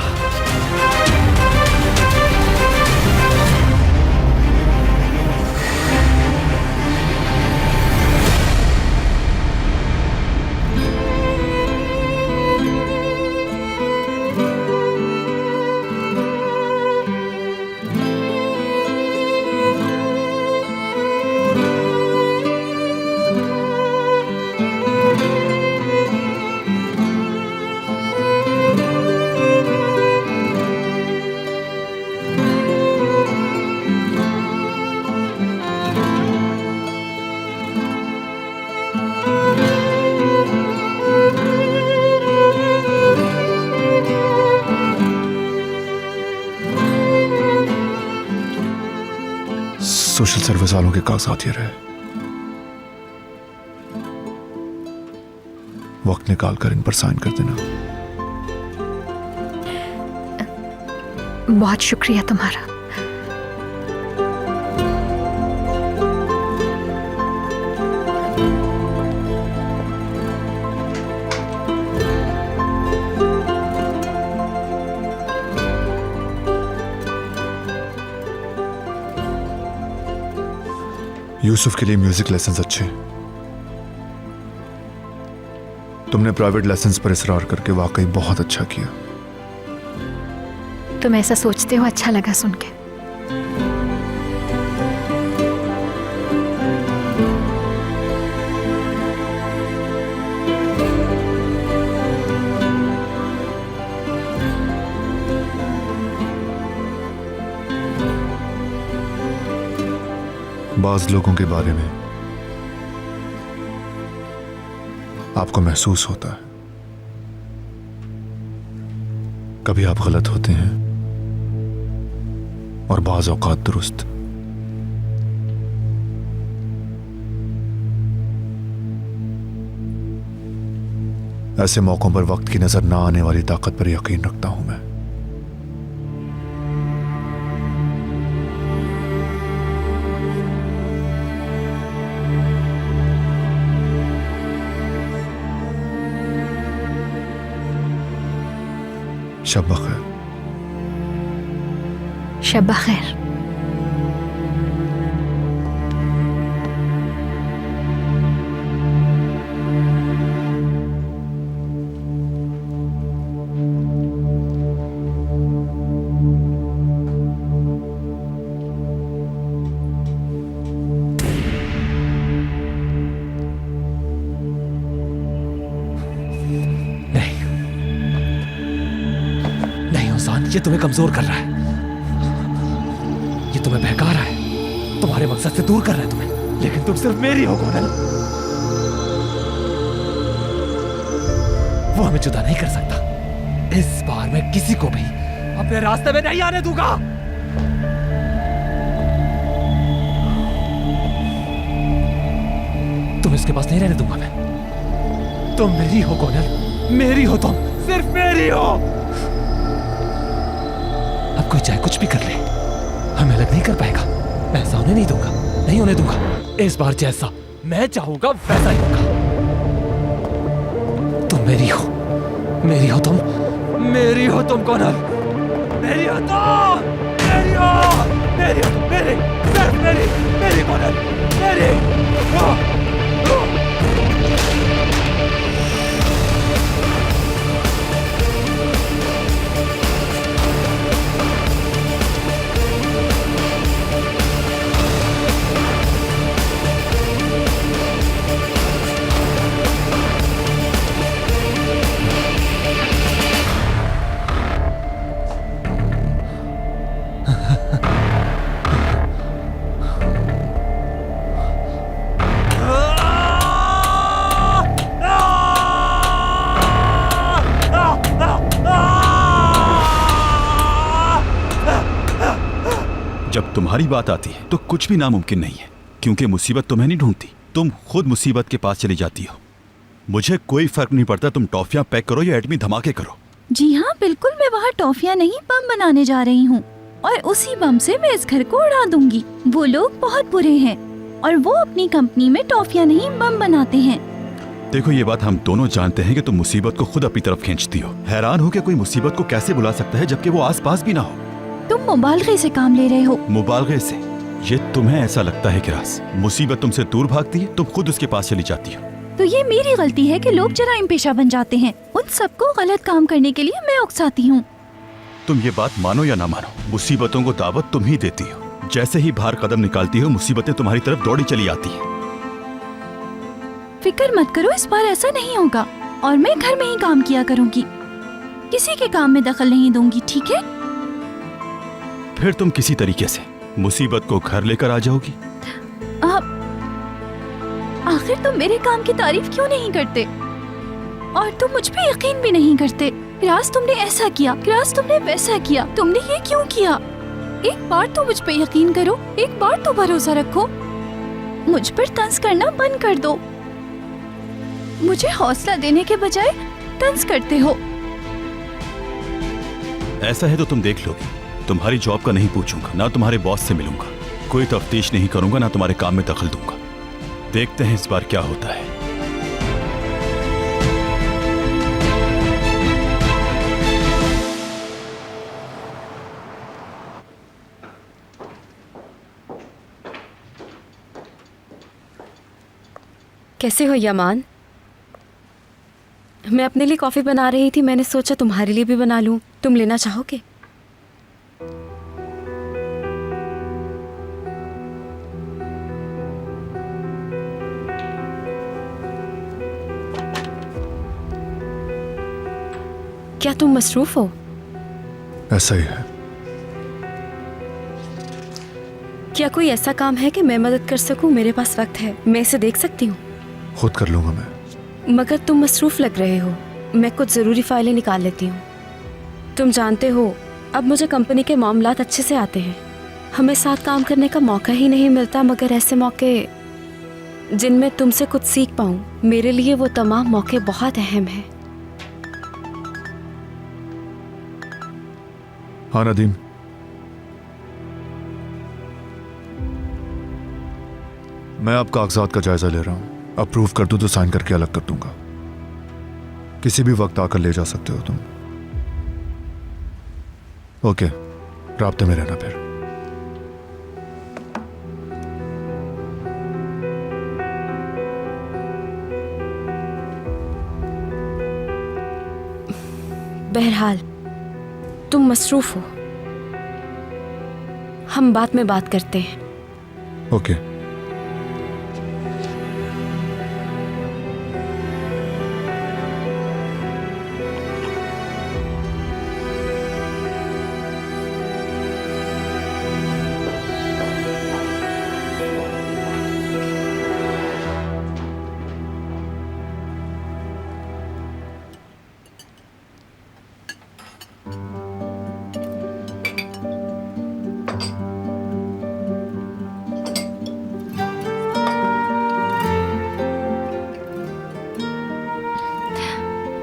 सोशल सर्विस वालों के कागजात ये रहे। वक्त निकाल कर इन पर साइन कर देना। बहुत शुक्रिया तुम्हारा। यूसुफ के लिए म्यूजिक लेसन्स अच्छे। तुमने प्राइवेट लेसन्स पर इसरार करके वाकई बहुत अच्छा किया। तुम ऐसा सोचते हो, अच्छा लगा सुन के। बाज लोगों के बारे में आपको महसूस होता है कभी आप गलत होते हैं और बाज औकात दुरुस्त। ऐसे मौकों पर वक्त की नजर ना आने वाली ताकत पर यकीन रखता हूं मैं। शब बखैर। शब बखैर। ये तुम्हें कमजोर कर रहा है, ये तुम्हें बहका रहा है, तुम्हारे मकसद से दूर कर रहा है तुम्हें। लेकिन तुम सिर्फ मेरी हो कोनल, वो हमें जुदा नहीं कर सकता। इस बार मैं किसी को भी अपने रास्ते में नहीं आने दूंगा। तुम इसके पास नहीं रहने दूंगा मैं। तुम मेरी हो कोनल, मेरी हो तुम, सिर्फ मेरी हो। अब कोई चाहे कुछ भी कर ले, हमें अलग नहीं कर पाएगा। मैं ऐसा होने नहीं दूंगा, नहीं होने दूंगा। इस बार जैसा मैं चाहूंगा वैसा ही होगा। तुम मेरी हो, मेरी हो तुम, मेरी हो तुम कोनल, मेरी हो तुम, मेरी हो, मेरी हो तुम, मेरी, सिर्फ मेरी, मेरी कोनल, मेरी हो। तुम्हारी बात आती है तो कुछ भी नामुमकिन नहीं है, क्योंकि मुसीबत तुम्हें नहीं ढूंढती, तुम खुद मुसीबत के पास चली जाती हो। मुझे कोई फर्क नहीं पड़ता तुम टॉफियां पैक करो या एटमी धमाके करो। जी हाँ बिल्कुल, मैं वहाँ टॉफियाँ नहीं बम बनाने जा रही हूँ और उसी बम से मैं इस घर को उड़ा दूंगी। वो लोग बहुत बुरे हैं और वो अपनी कंपनी में टॉफियाँ नहीं बम बनाते हैं। देखो, ये बात हम दोनों जानते हैं कि तुम मुसीबत को खुद अपनी तरफ खींचती हो। हैरान हो कि कोई मुसीबत को कैसे बुला सकता है जबकि वो आस पास भी ना हो। तुम मुबालगे से काम ले रहे हो। मुबालगे से? ये तुम्हें ऐसा लगता है किरास, मुसीबत तुमसे दूर भागती है, तुम खुद उसके पास चली जाती हो। तो ये मेरी गलती है कि लोग जराइम पेशा बन जाते हैं। उन सबको गलत काम करने के लिए मैं उकसाती हूँ। तुम ये बात मानो या ना मानो, मुसीबतों को दावत तुम ही देती हो। जैसे ही बाहर कदम निकालती हो, मुसीबतें तुम्हारी तरफ दौड़ी चली आती हैं। फिक्र मत करो, इस बार ऐसा नहीं होगा और मैं घर में ही काम किया करूँगी, किसी के काम में दखल नहीं दूंगी, ठीक है? फिर तुम किसी तरीके से मुसीबत को घर लेकर आ जाओगी। आखिर तुम मेरे काम की तारीफ क्यों नहीं करते? और तुम मुझ पे यकीन भी नहीं करते। किरास तुमने ऐसा किया, किरास तुमने वैसा किया, तुमने ये क्यों किया? एक बार तो मुझ पे यकीन करो, एक बार तो भरोसा रखो। मुझ पर तंज करना बंद कर दो। मुझे हौसला देने के बजाय तंज करते हो। ऐसा है तो तुम देख लोगी। तुम्हारी जॉब का नहीं पूछूंगा, ना तुम्हारे बॉस से मिलूंगा, कोई तफ्तीश नहीं करूंगा, ना तुम्हारे काम में दखल दूंगा। देखते हैं इस बार क्या होता है। कैसे हो यमान? मैं अपने लिए कॉफी बना रही थी, मैंने सोचा तुम्हारे लिए भी बना लूं। तुम लेना चाहोगे? क्या तुम मसरूफ हो? ऐसा ही है। क्या कोई ऐसा काम है कि मैं मदद कर सकूं? मेरे पास वक्त है, मैं इसे देख सकती हूँ। खुद कर लूंगा मैं। मगर तुम मसरूफ लग रहे हो, मैं कुछ ज़रूरी फाइलें निकाल लेती हूँ। तुम जानते हो, अब मुझे कंपनी के मामलात अच्छे से आते हैं। हमें साथ काम करने का मौका ही नहीं मिलता, मगर ऐसे मौके जिनमें तुमसे कुछ सीख पाऊँ, मेरे लिए वो तमाम मौके बहुत अहम हैं। हाँ नदीम, मैं आप कागजात का जायजा ले रहा हूं। अप्रूव कर दूं तो साइन करके अलग कर दूंगा। किसी भी वक्त आकर ले जा सकते हो तुम। ओके, राब्ते में रहना फिर। बहरहाल तुम मसरूफ हो, हम बाद में बात करते हैं। ओके।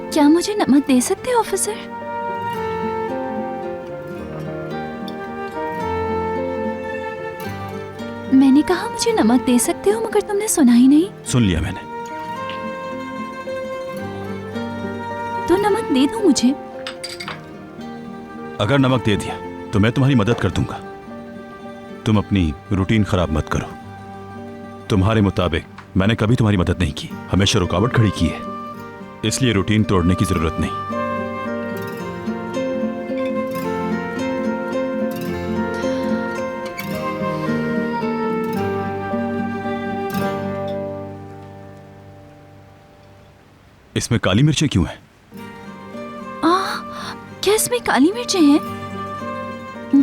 क्या मुझे नमक दे सकते हो ऑफिसर? मैंने कहा मुझे नमक दे सकते हो, मगर तुमने सुना ही नहीं। सुन लिया मैंने। तो नमक दे दो मुझे। अगर नमक दे दिया तो मैं तुम्हारी मदद कर दूंगा। तुम अपनी रूटीन खराब मत करो। तुम्हारे मुताबिक मैंने कभी तुम्हारी मदद नहीं की, हमेशा रुकावट खड़ी की है, इसलिए रूटीन तोड़ने की जरूरत नहीं। इसमें काली मिर्चें क्यों हैं? क्या इसमें काली मिर्चें हैं?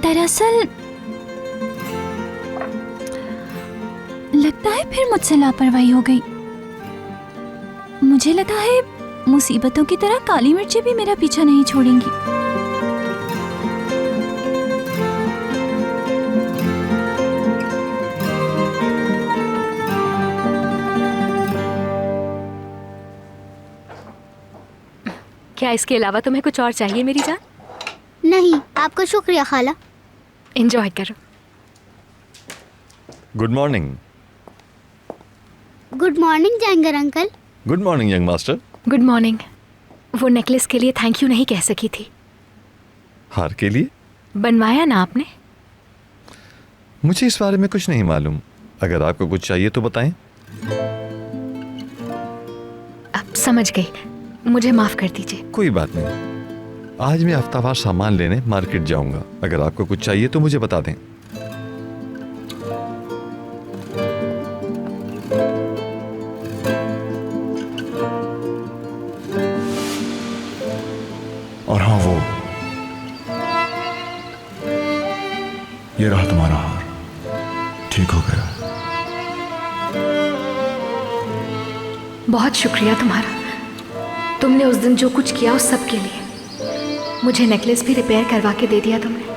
दरअसल लगता है फिर मुझसे लापरवाही हो गई। मुझे लगा है मुसीबतों की तरह काली मिर्चें भी मेरा पीछा नहीं छोड़ेंगी। क्या इसके अलावा तुम्हें कुछ और चाहिए मेरी जान? नहीं, आपका शुक्रिया खाला। एंजॉय करो। Good morning. गुड मॉर्निंग जैंगर uncle. Good morning young master. Good morning. वो नेकलेस के लिए थैंक यू नहीं कह सकी थी। हार के लिए? बनवाया ना आपने? मुझे इस बारे में कुछ नहीं मालूम। अगर आपको कुछ चाहिए तो बताएं। अब समझ गई, मुझे माफ कर दीजिए। कोई बात नहीं, आज मैं हफ्तावार सामान लेने मार्केट जाऊंगा। अगर आपको कुछ चाहिए तो मुझे बता दें। और हाँ, वो ये रहा तुम्हारा हार। ठीक हो गया। बहुत शुक्रिया तुम्हारा। तुमने उस दिन जो कुछ किया उस सब के लिए। मुझे नेकलेस भी रिपेयर करवा के दे दिया तुमने।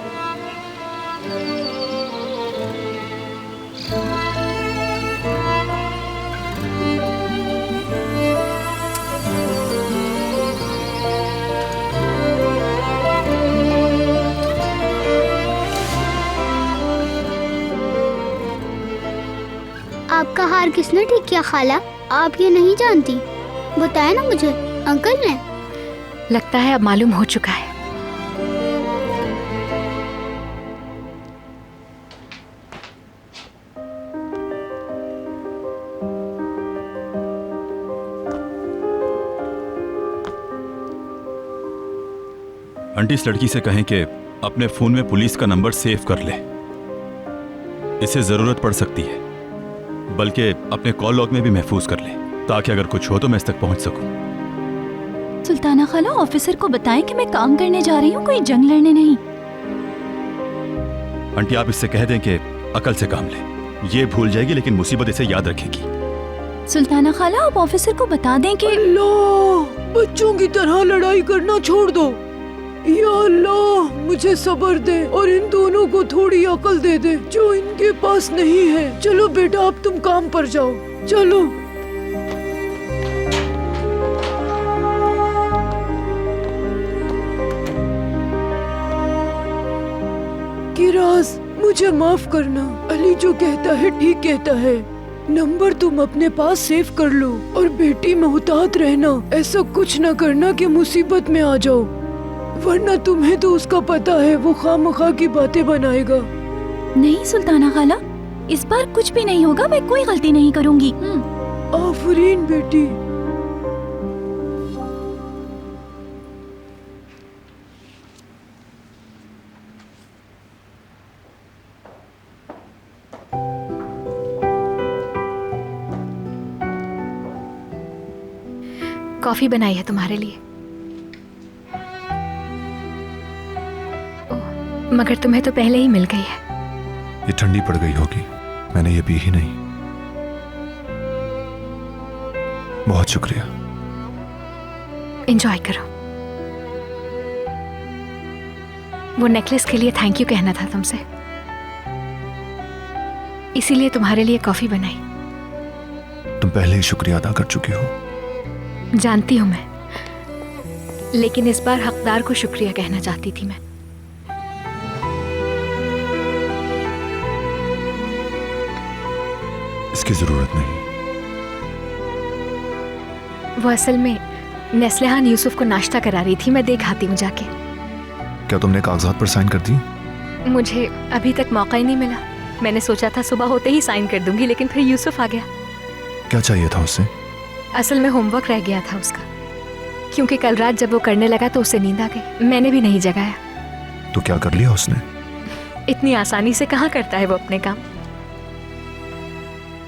आपका हार किसने ठीक किया खाला? आप ये नहीं जानती? बताया ना मुझे, अंकल ने। लगता है अब मालूम हो चुका है। आंटी, इस लड़की से कहें कि अपने फोन में पुलिस का नंबर सेव कर ले। इसे जरूरत पड़ सकती है, बल्कि अपने कॉल लॉग में भी महफूज कर ले, ताकि अगर कुछ हो तो मैं इस तक पहुंच सकूं। सुल्ताना खाला, ऑफिसर को बताएं कि मैं काम करने जा रही हूँ, कोई जंग लड़ने नहीं। आंटी, आप इससे कह दें कि अकल से काम ले। ये भूल जाएगी लेकिन मुसीबत इसे याद रखेगी। सुल्ताना खाला, आप ऑफिसर को बता दें कि अल्लाह, बच्चों की तरह लड़ाई करना छोड़ दो। या अल्लाह, मुझे सब्र दे और इन दोनों को थोड़ी अकल दे दे जो इनके पास नहीं है। चलो बेटा, अब तुम काम पर जाओ। चलो। किरास, मुझे माफ करना। अली जो कहता है ठीक कहता है। नंबर तुम अपने पास सेव कर लो और बेटी मुहतात रहना। ऐसा कुछ न करना कि मुसीबत में आ जाओ, वरना तुम्हें तो उसका पता है वो खामखा की बातें बनाएगा। नहीं सुल्ताना खाला, इस बार कुछ भी नहीं होगा। मैं कोई गलती नहीं करूंगी। आफरीन बेटी। कॉफी बनाई है तुम्हारे लिए। मगर तुम्हें तो पहले ही मिल गई है। ये ठंडी पड़ गई होगी, मैंने ये पी ही नहीं। बहुत शुक्रिया। एंजॉय करो। वो नेकलेस के लिए थैंक यू कहना था तुमसे, इसीलिए तुम्हारे लिए कॉफी बनाई। तुम पहले ही शुक्रिया अदा कर चुकी हो। जानती हूं मैं, लेकिन इस बार हकदार को शुक्रिया कहना चाहती थी मैं। इसकी जरूरत नहीं। वो असल में नेस्लेहान यूसुफ को नाश्ता करा रही थी, मैं देख आती हूँ जाके। क्या तुमने कागजात पर साइन कर दी? मुझे अभी तक मौका ही नहीं मिला। मैंने सोचा था सुबह होते ही साइन कर दूंगी, लेकिन फिर यूसुफ आ गया। क्या चाहिए था उससे? असल में होमवर्क रह गया था उसका, क्योंकि कल रात जब वो करने लगा तो उसे नींद आ गई। मैंने भी नहीं जगाया। तो क्या कर लिया उसने? इतनी आसानी से कहाँ करता है वो अपने काम।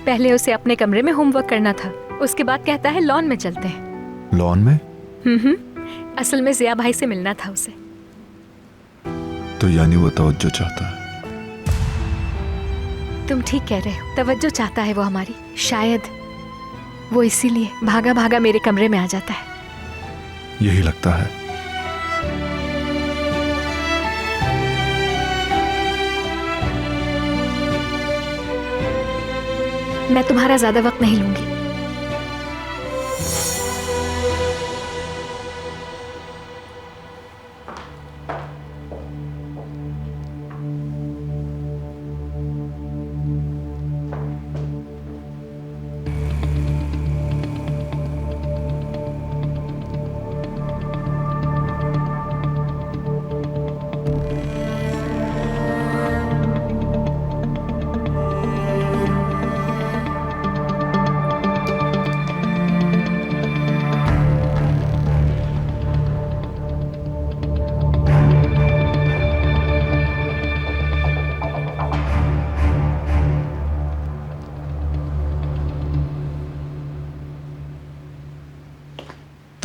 पहले उसे अपने कमरे में होमवर्क करना था, उसके बाद कहता है लॉन में चलते हैं। लॉन में? असल में जिया भाई से मिलना था उसे। तो यानी वो तवज्जो चाहता है। तुम ठीक कह रहे हो, तवज्जो चाहता है वो हमारी। शायद वो इसीलिए भागा भागा मेरे कमरे में आ जाता है। यही लगता है। मैं तुम्हारा ज्यादा वक्त नहीं लूंगी।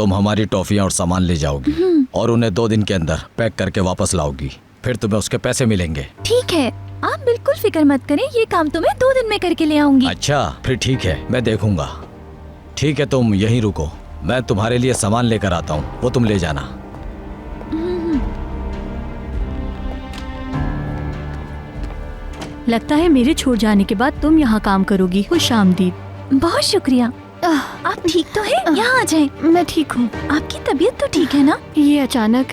तुम हमारी टॉफियाँ और सामान ले जाओगी और उन्हें 2 दिन के अंदर पैक करके वापस लाओगी। फिर तुम्हें उसके पैसे मिलेंगे। ठीक है, आप बिल्कुल फिक्र मत करें, ये काम तो मैं 2 दिन में करके ले आऊंगी। अच्छा फिर ठीक है, मैं देखूंगा। ठीक है, तुम यहीं रुको, मैं तुम्हारे लिए सामान लेकर आता हूँ, वो तुम ले जाना। लगता है मेरे छोड़ जाने के बाद तुम यहाँ काम करोगी। खुशामदीद। बहुत शुक्रिया। आप ठीक तो हैं? यहाँ आ जाएं। मैं ठीक हूँ। आपकी तबीयत तो ठीक है ना? ये अचानक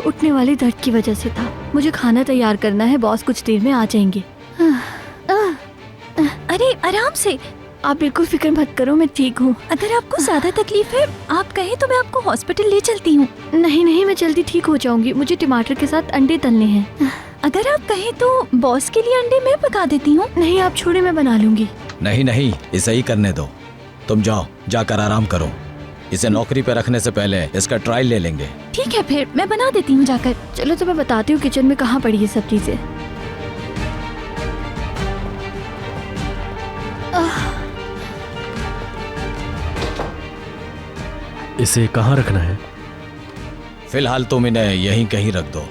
उठने वाले दर्द की वजह से था। मुझे खाना तैयार करना है, बॉस कुछ देर में आ जाएंगे। अरे आराम से, आप बिल्कुल फिक्र मत करो, मैं ठीक हूँ। अगर आपको ज्यादा तकलीफ है, आप कहें तो मैं आपको हॉस्पिटल ले चलती हूँ। नहीं, मैं जल्दी ठीक हो जाऊंगी। मुझे टमाटर के साथ अंडे तलने हैं। अगर आप कहें तो बॉस के लिए अंडे मैं पका देती हूँ। नहीं, आप छोड़े, मैं बना लूंगी। नहीं, इसे ही करने दो। तुम जाओ, जाकर आराम करो। इसे नौकरी पे रखने से पहले इसका ट्रायल ले लेंगे। ठीक है, फिर मैं बना देती हूँ जाकर। चलो तो मैं बताती हूँ किचन में कहाँ पड़ी है सब चीजें। इसे कहाँ रखना है? फिलहाल तुम इन्हें यहीं कहीं रख दो।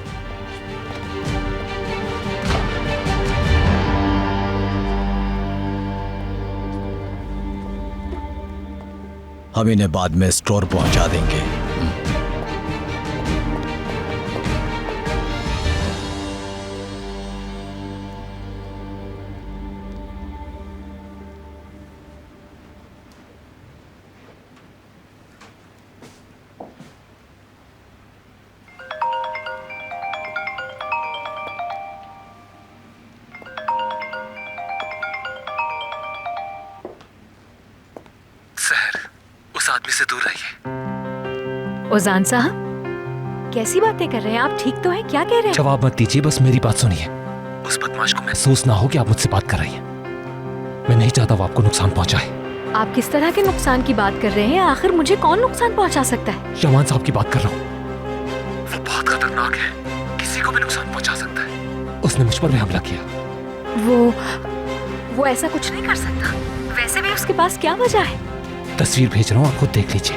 हम इन्हें बाद में स्टोर पहुंचा देंगे। उस आदमी से दूर रहिए। ओजान साहब, कैसी बातें कर रहे हैं आप? ठीक तो हैं? क्या कह रहे हैं? जवाब मत दीजिए, बस मेरी बात सुनिए। उस बदमाश को महसूस ना हो कि आप मुझसे बात कर रही हैं। मैं नहीं चाहता वो आपको नुकसान पहुंचाए। आप किस तरह के नुकसान की बात कर रहे हैं? आखिर मुझे कौन नुकसान पहुंचा सकता है? शमान साहब की बात कर रहा हूँ। वो बहुत खतरनाक है, किसी को भी नुकसान पहुंचा सकता है। उसने मुझ पर भी हमला किया। वो ऐसा कुछ नहीं कर सकता। वैसे भी उसके पास क्या वजह है? तस्वीर भेज रहा हूँ, आप खुद देख लीजिए।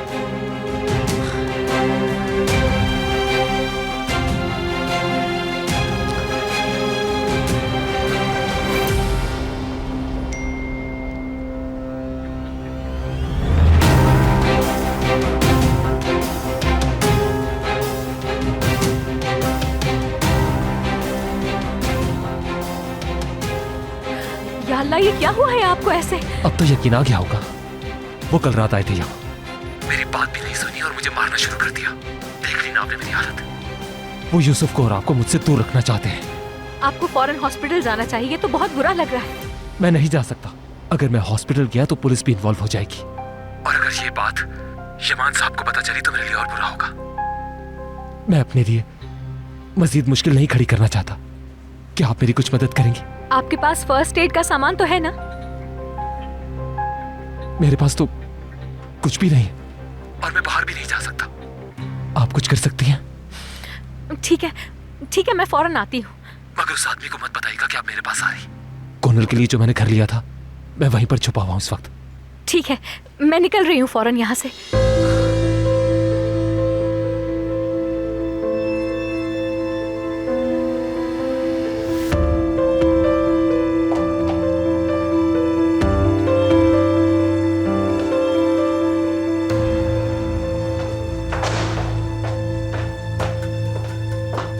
या अल्लाह, ये क्या हुआ है आपको ऐसे? अब तो यकीन आ गया होगा। वो कल रात आए थे यहाँ, मेरी बात भी नहीं सुनी और मुझे मारना शुरू कर दिया। देख ली ना आपने मेरी हालत। वो यूसुफ को और आपको मुझसे दूर रखना चाहते हैं। आपको फौरन हॉस्पिटल जाना चाहिए, तो बहुत बुरा लग रहा है। मैं नहीं जा सकता। अगर मैं हॉस्पिटल गया तो पुलिस भी इन्वॉल्व हो जाएगी, और अगर ये बात शमान साहब को पता चली तो मेरे लिए और बुरा होगा। मैं अपने लिए मजीद मुश्किल नहीं खड़ी करना चाहता। क्या आप मेरी कुछ मदद करेंगी? आपके पास फर्स्ट एड का सामान तो है ना? मेरे पास तो कुछ भी नहीं है और मैं बाहर भी नहीं जा सकता। आप कुछ कर सकती हैं? ठीक है, मैं फौरन आती हूँ। मगर उस आदमी को मत बताइएगा कि आप मेरे पास आ रही। कॉर्नर के लिए जो मैंने घर लिया था, मैं वहीं पर छुपा हुआ हूँ इस वक्त। ठीक है, मैं निकल रही हूँ फौरन यहाँ से।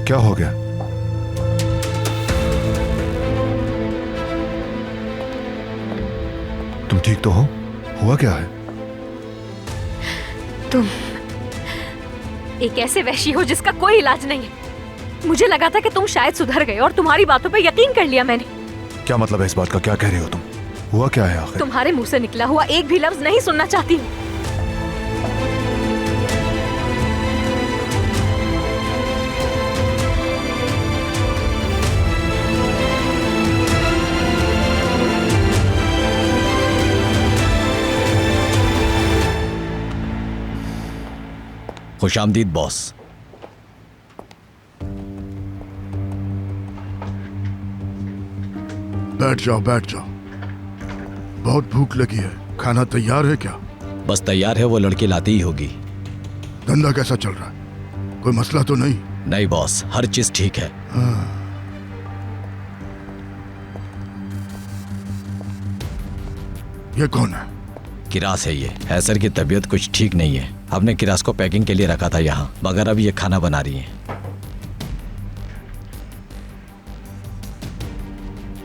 क्या हो गया? तुम ठीक तो हो? हुआ क्या है? तुम एक ऐसे वहशी हो जिसका कोई इलाज नहीं है। मुझे लगा था कि तुम शायद सुधर गए और तुम्हारी बातों पर यकीन कर लिया मैंने। क्या मतलब है इस बात का? क्या कह रही हो तुम? हुआ क्या है आखिर? तुम्हारे मुंह से निकला हुआ एक भी लफ्ज नहीं सुनना चाहती हूँ। खुशामदीद बॉस। बैठ जाओ, बैठ जाओ। बहुत भूख लगी है। खाना तैयार है क्या? बस तैयार है, वो लड़की लाती ही होगी। धंधा कैसा चल रहा है? कोई मसला तो नहीं? नहीं बॉस, हर चीज ठीक है। ये कौन है? किरास है ये। हैसर की तबीयत कुछ ठीक नहीं है। हमने किरास को पैकिंग के लिए रखा था यहाँ, मगर अब ये खाना बना रही है।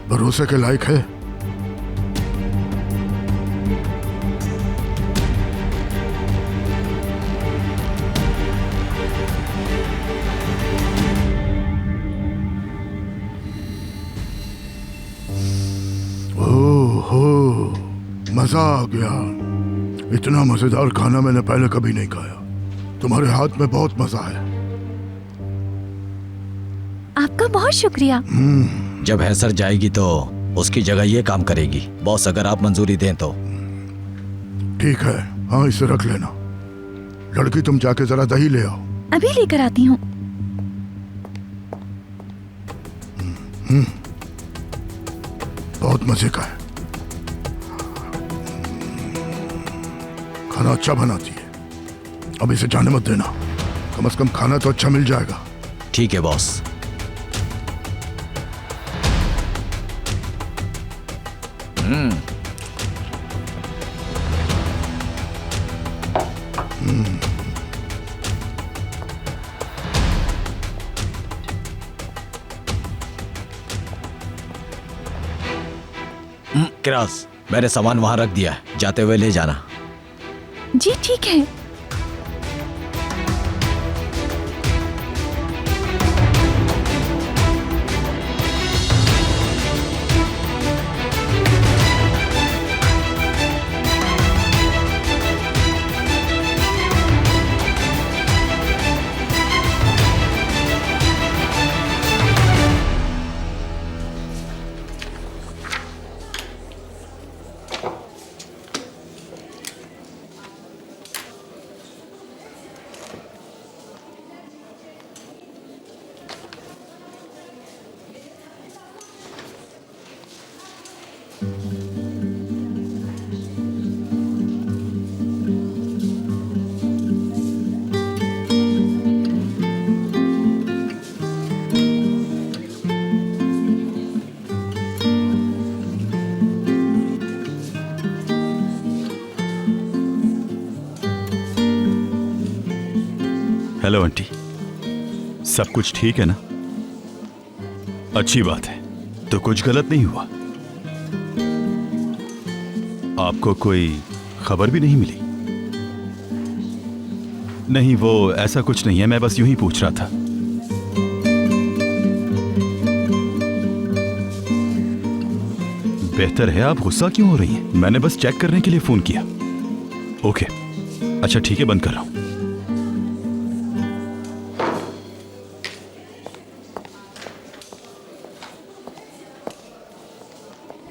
भरोसे के लायक है? मजा आ गया। इतना मजेदार खाना मैंने पहले कभी नहीं खाया। तुम्हारे हाथ में बहुत मजा है। आपका बहुत शुक्रिया। जब हैसर जाएगी तो उसकी जगह ये काम करेगी। बॉस अगर आप मंजूरी दें तो। ठीक है, हाँ इसे रख लेना। लड़की तुम जाके जरा दही ले आओ। अभी लेकर आती हूँ। बहुत मजे का है। खाना अच्छा बनाती है। अब इसे जाने मत देना। कम से कम खाना तो अच्छा मिल जाएगा। ठीक है बॉस। किरास, मैंने सामान वहां रख दिया है, जाते हुए ले जाना। जी ठीक है। हेलो आंटी, सब कुछ ठीक है ना? अच्छी बात है। तो कुछ गलत नहीं हुआ? आपको कोई खबर भी नहीं मिली? नहीं, वो ऐसा कुछ नहीं है, मैं बस यूं ही पूछ रहा था। बेहतर है, आप गुस्सा क्यों हो रही हैं? मैंने बस चेक करने के लिए फोन किया। ओके, अच्छा ठीक है, बंद कर रहा हूं।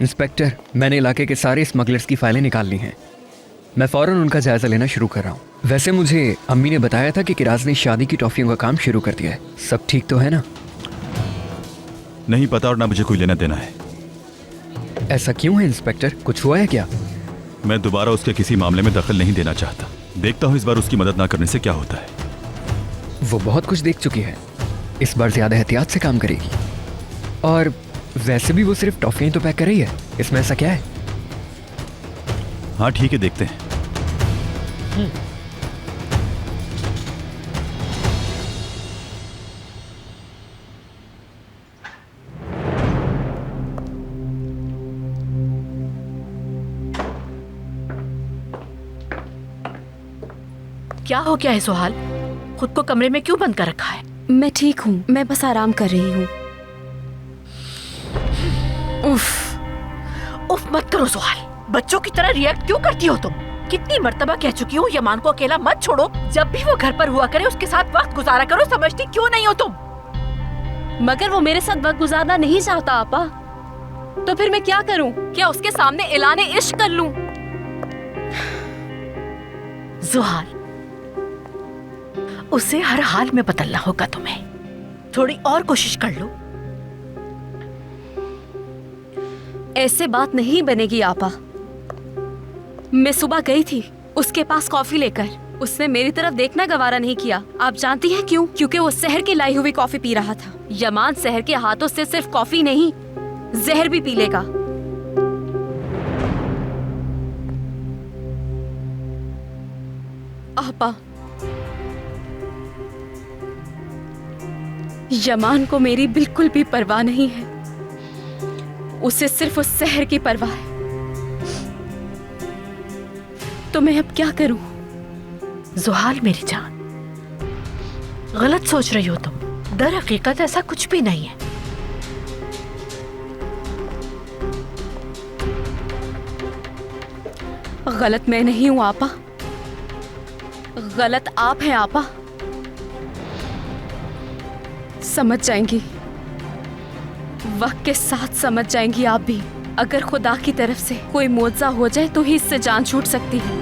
इंस्पेक्टर, मैंने इलाके के सारे स्मगलर्स की फाइलें निकाल ली हैं। मैं फौरन उनका जायजा लेना शुरू कर रहा हूँ। वैसे मुझे अम्मी ने बताया था कि किराज ने शादी की टॉफियों का काम शुरू कर दिया है। सब ठीक तो है ना? नहीं पता और ना मुझे कोई लेना देना है। ऐसा क्यों है इंस्पेक्टर, कुछ हुआ है क्या? मैं दोबारा उसके किसी मामले में दखल नहीं देना चाहता। देखता हूँ इस बार उसकी मदद ना करने से क्या होता है। वो बहुत कुछ देख चुकी है, इस बार ज्यादा एहतियात से काम करेगी। और वैसे भी वो सिर्फ टॉफियां तो पैक कर रही है, इसमें ऐसा क्या है? हाँ ठीक है, देखते हैं। क्या हो गया है सुहाल? खुद को कमरे में क्यों बंद कर रखा है? मैं ठीक हूँ, मैं बस आराम कर रही हूँ। उफ मत करो सुहाल। बच्चों की तरह रिएक्ट क्यों करती हो तुम? कितनी मर्तबा कह चुकी हूँ यमान को अकेला मत छोड़ो। जब भी वो घर पर हुआ करे उसके साथ वक्त गुजारा करो। समझती क्यों नहीं हो तुम? मगर वो मेरे साथ वक्त गुजारना नहीं चाहता आपा। तो फिर मैं क्या करूँ? क्या उसके सामने ऐलाने इश्क कर लूं? सुहाल, उसे हर हाल में बदलना होगा तुम्हें। थोड़ी और कोशिश कर लो। ऐसे बात नहीं बनेगी आपा। मैं सुबह गई थी उसके पास कॉफी लेकर, उसने मेरी तरफ देखना गवारा नहीं किया। आप जानती हैं क्यों? क्योंकि वो शहर की लाई हुई कॉफी पी रहा था। यमान शहर के हाथों से सिर्फ कॉफी नहीं, जहर भी पी लेगा। आपा, यमान को मेरी बिल्कुल भी परवाह नहीं है। उसे सिर्फ उस शहर की परवाह है। तो मैं अब क्या करूं? जुहाल मेरी जान, गलत सोच रही हो तुम। दर हकीकत ऐसा कुछ भी नहीं है। गलत मैं नहीं हूं आपा, गलत आप हैं आपा। समझ जाएंगी, वक्त के साथ समझ जाएंगी आप भी। अगर खुदा की तरफ से कोई मुआवजा हो जाए तो ही इससे जान छूट सकती है।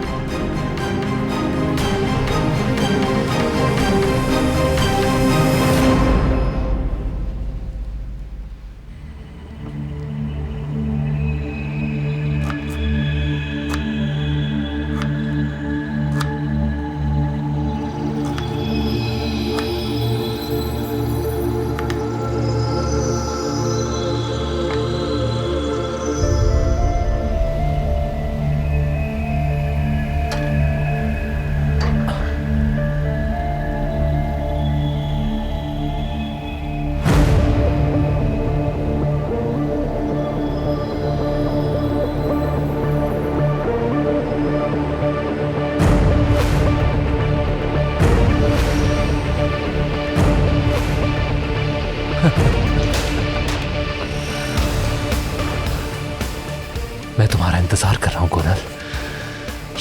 मैं तुम्हारा इंतजार कर रहा हूं कुनल।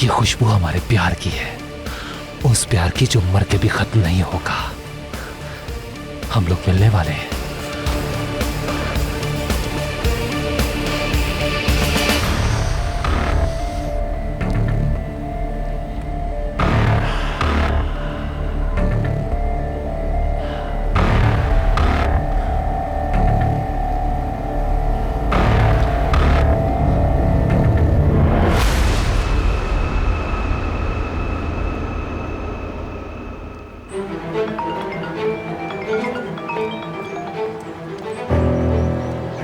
ये खुशबू हमारे प्यार की है, उस प्यार की जो मर के भी खत्म नहीं होगा। हम लोग मिलने वाले हैं।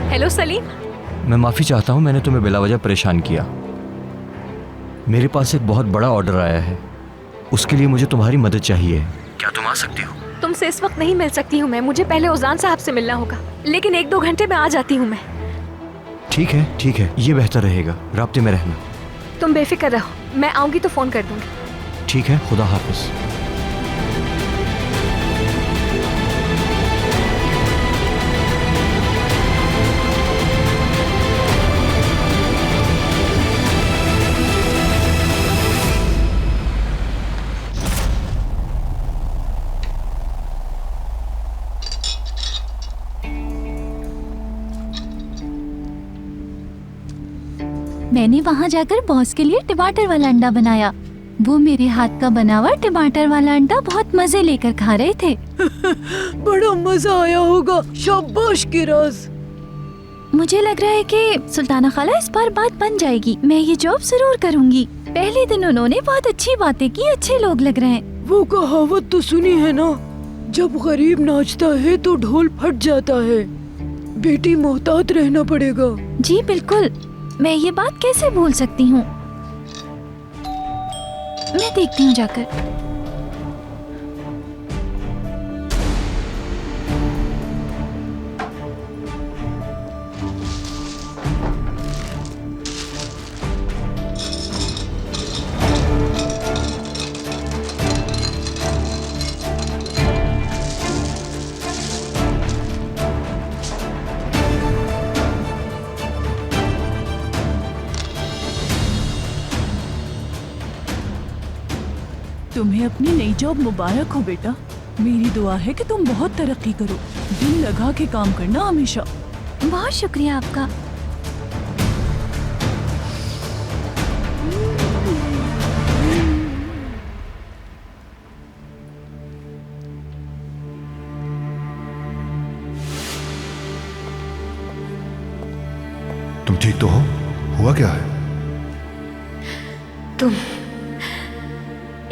हेलो सलीम। मैं माफ़ी चाहता हूँ, मैंने तुम्हें बिला वजह परेशान किया। मेरे पास एक बहुत बड़ा ऑर्डर आया है, उसके लिए मुझे तुम्हारी मदद चाहिए। क्या तुम आ सकती हो? तुमसे इस वक्त नहीं मिल सकती हूँ मैं, मुझे पहले उजान साहब से मिलना होगा, लेकिन 1-2 घंटे में आ जाती हूँ मैं। ठीक है, ये बेहतर रहेगा। राब्ते में रहना। तुम बेफिक्र रहो, मैं आऊंगी तो फोन कर दूंगी। ठीक है, खुदा हाफिज। मैंने वहाँ जाकर बॉस के लिए टमाटर वाला अंडा बनाया। वो मेरे हाथ का बना हुआ टमाटर वाला अंडा बहुत मजे लेकर खा रहे थे। बड़ा मजा आया होगा। शाबाश किराज। मुझे लग रहा है कि सुल्ताना खाला इस बार बात बन जाएगी। मैं ये जॉब जरूर करूँगी। पहले दिन उन्होंने बहुत अच्छी बातें की, अच्छे लोग लग रहे हैं। वो कहावत तो सुनी है ना, जब गरीब नाचता है तो ढोल फट जाता है। बेटी मोहतात रहना पड़ेगा। जी बिल्कुल, मैं ये बात कैसे भूल सकती हूँ। मैं देखती हूँ जाकर। तुम्हें अपनी नई जॉब मुबारक हो बेटा। मेरी दुआ है कि तुम बहुत तरक्की करो। दिल लगा के काम करना हमेशा। बहुत शुक्रिया आपका। तुम ठीक तो हो? हुआ क्या है? तुम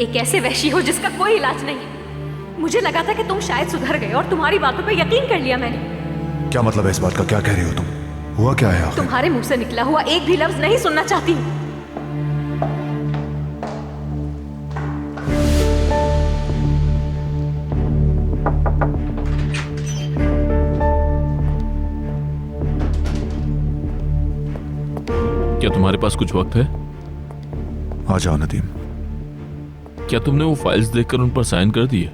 एक ऐसे वहशी हो जिसका कोई इलाज नहीं। मुझे लगा था कि तुम शायद सुधर गए और तुम्हारी बातों पे यकीन कर लिया मैंने। क्या मतलब है इस बात का? क्या कह रही हो तुम? हुआ क्या है आखिर? तुम्हारे मुंह से निकला हुआ एक भी लफ्ज नहीं सुनना चाहती। क्या तुम्हारे पास कुछ वक्त है? आ जाओ नदीम। क्या तुमने वो फाइल्स देखकर उन पर साइन कर दिए?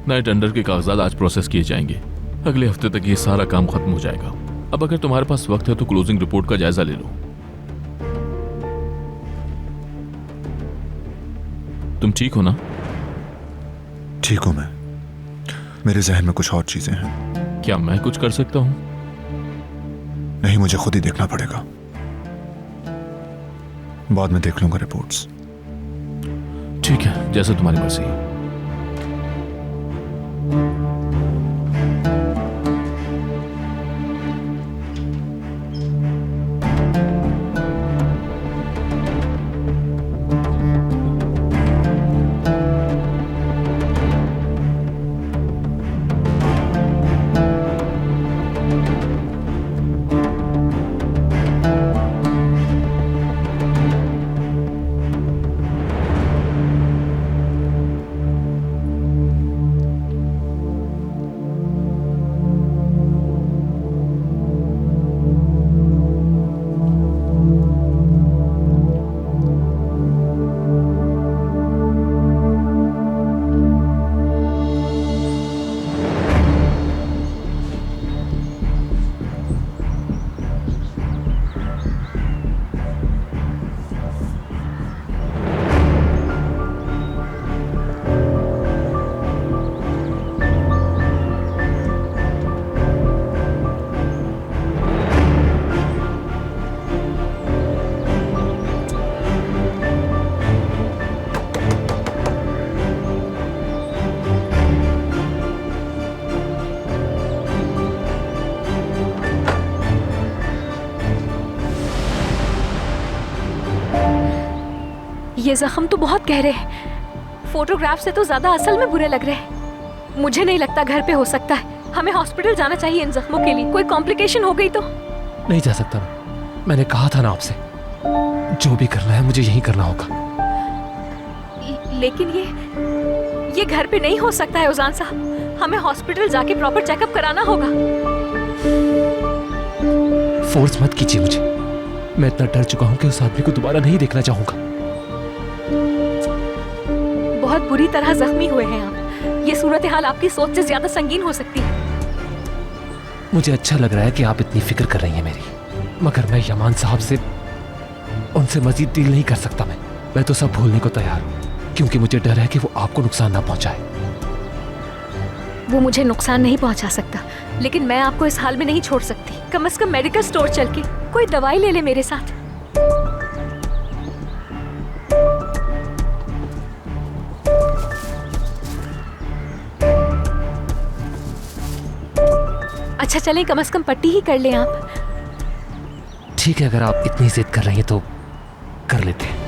नए टेंडर के कागजात आज प्रोसेस किए जाएंगे। अगले हफ्ते तक ये सारा काम खत्म हो जाएगा। अब अगर तुम्हारे पास वक्त है तो क्लोजिंग रिपोर्ट का जायजा ले लो। तुम ठीक हो ना? ठीक हूं मैं। मेरे जहन में कुछ और चीजें हैं। क्या मैं कुछ कर सकता हूं? नहीं, मुझे खुद ही देखना पड़ेगा। बाद में देख लूंगा रिपोर्ट्स। ठीक है, जैसे तुम्हारी मर्जी। ये जख्म तो बहुत गहरे हैं। फोटोग्राफ से तो ज्यादा असल में बुरे लग रहे हैं। मुझे नहीं लगता घर पे हो सकता है। हमें हॉस्पिटल जाना चाहिए इन जख्मों के लिए। कोई कॉम्प्लिकेशन हो गई तो? नहीं जा सकता मैंने कहा था ना आपसे, जो भी करना है मुझे यही करना होगा। लेकिन ये घर पे नहीं हो सकता है उजान साहब। हमें हॉस्पिटल जाके प्रॉपर चेकअप कराना होगा। फोर्स मत कीजिए मुझे। मैं इतना डर चुका हूं कि उस आदमी को दोबारा नहीं देखना चाहूंगा। बहुत बुरी तरह जख्मी हुए हैं आप। ये सूरत हाल आपकी सोच से ज्यादा संगीन हो सकती है। मुझे अच्छा लग रहा है कि आप इतनी फिक्र कर रही हैं मेरी, मगर मैं यमान साहब से उनसे मजीद डील नहीं कर सकता। मैं तो सब भूलने को तैयार हूं, क्योंकि मुझे डर है कि वो आपको नुकसान ना पहुंचाए। वो मुझे नुकसान नहीं पहुंचा सकता, लेकिन मैं आपको इस हाल में नहीं छोड़ सकती। कम से कम मेडिकल स्टोर चल के कोई दवाई ले ले मेरे साथ। अच्छा चलें, कम से कम पट्टी ही कर लें आप। ठीक है, अगर आप इतनी जिद कर रही हैं तो कर लेते हैं।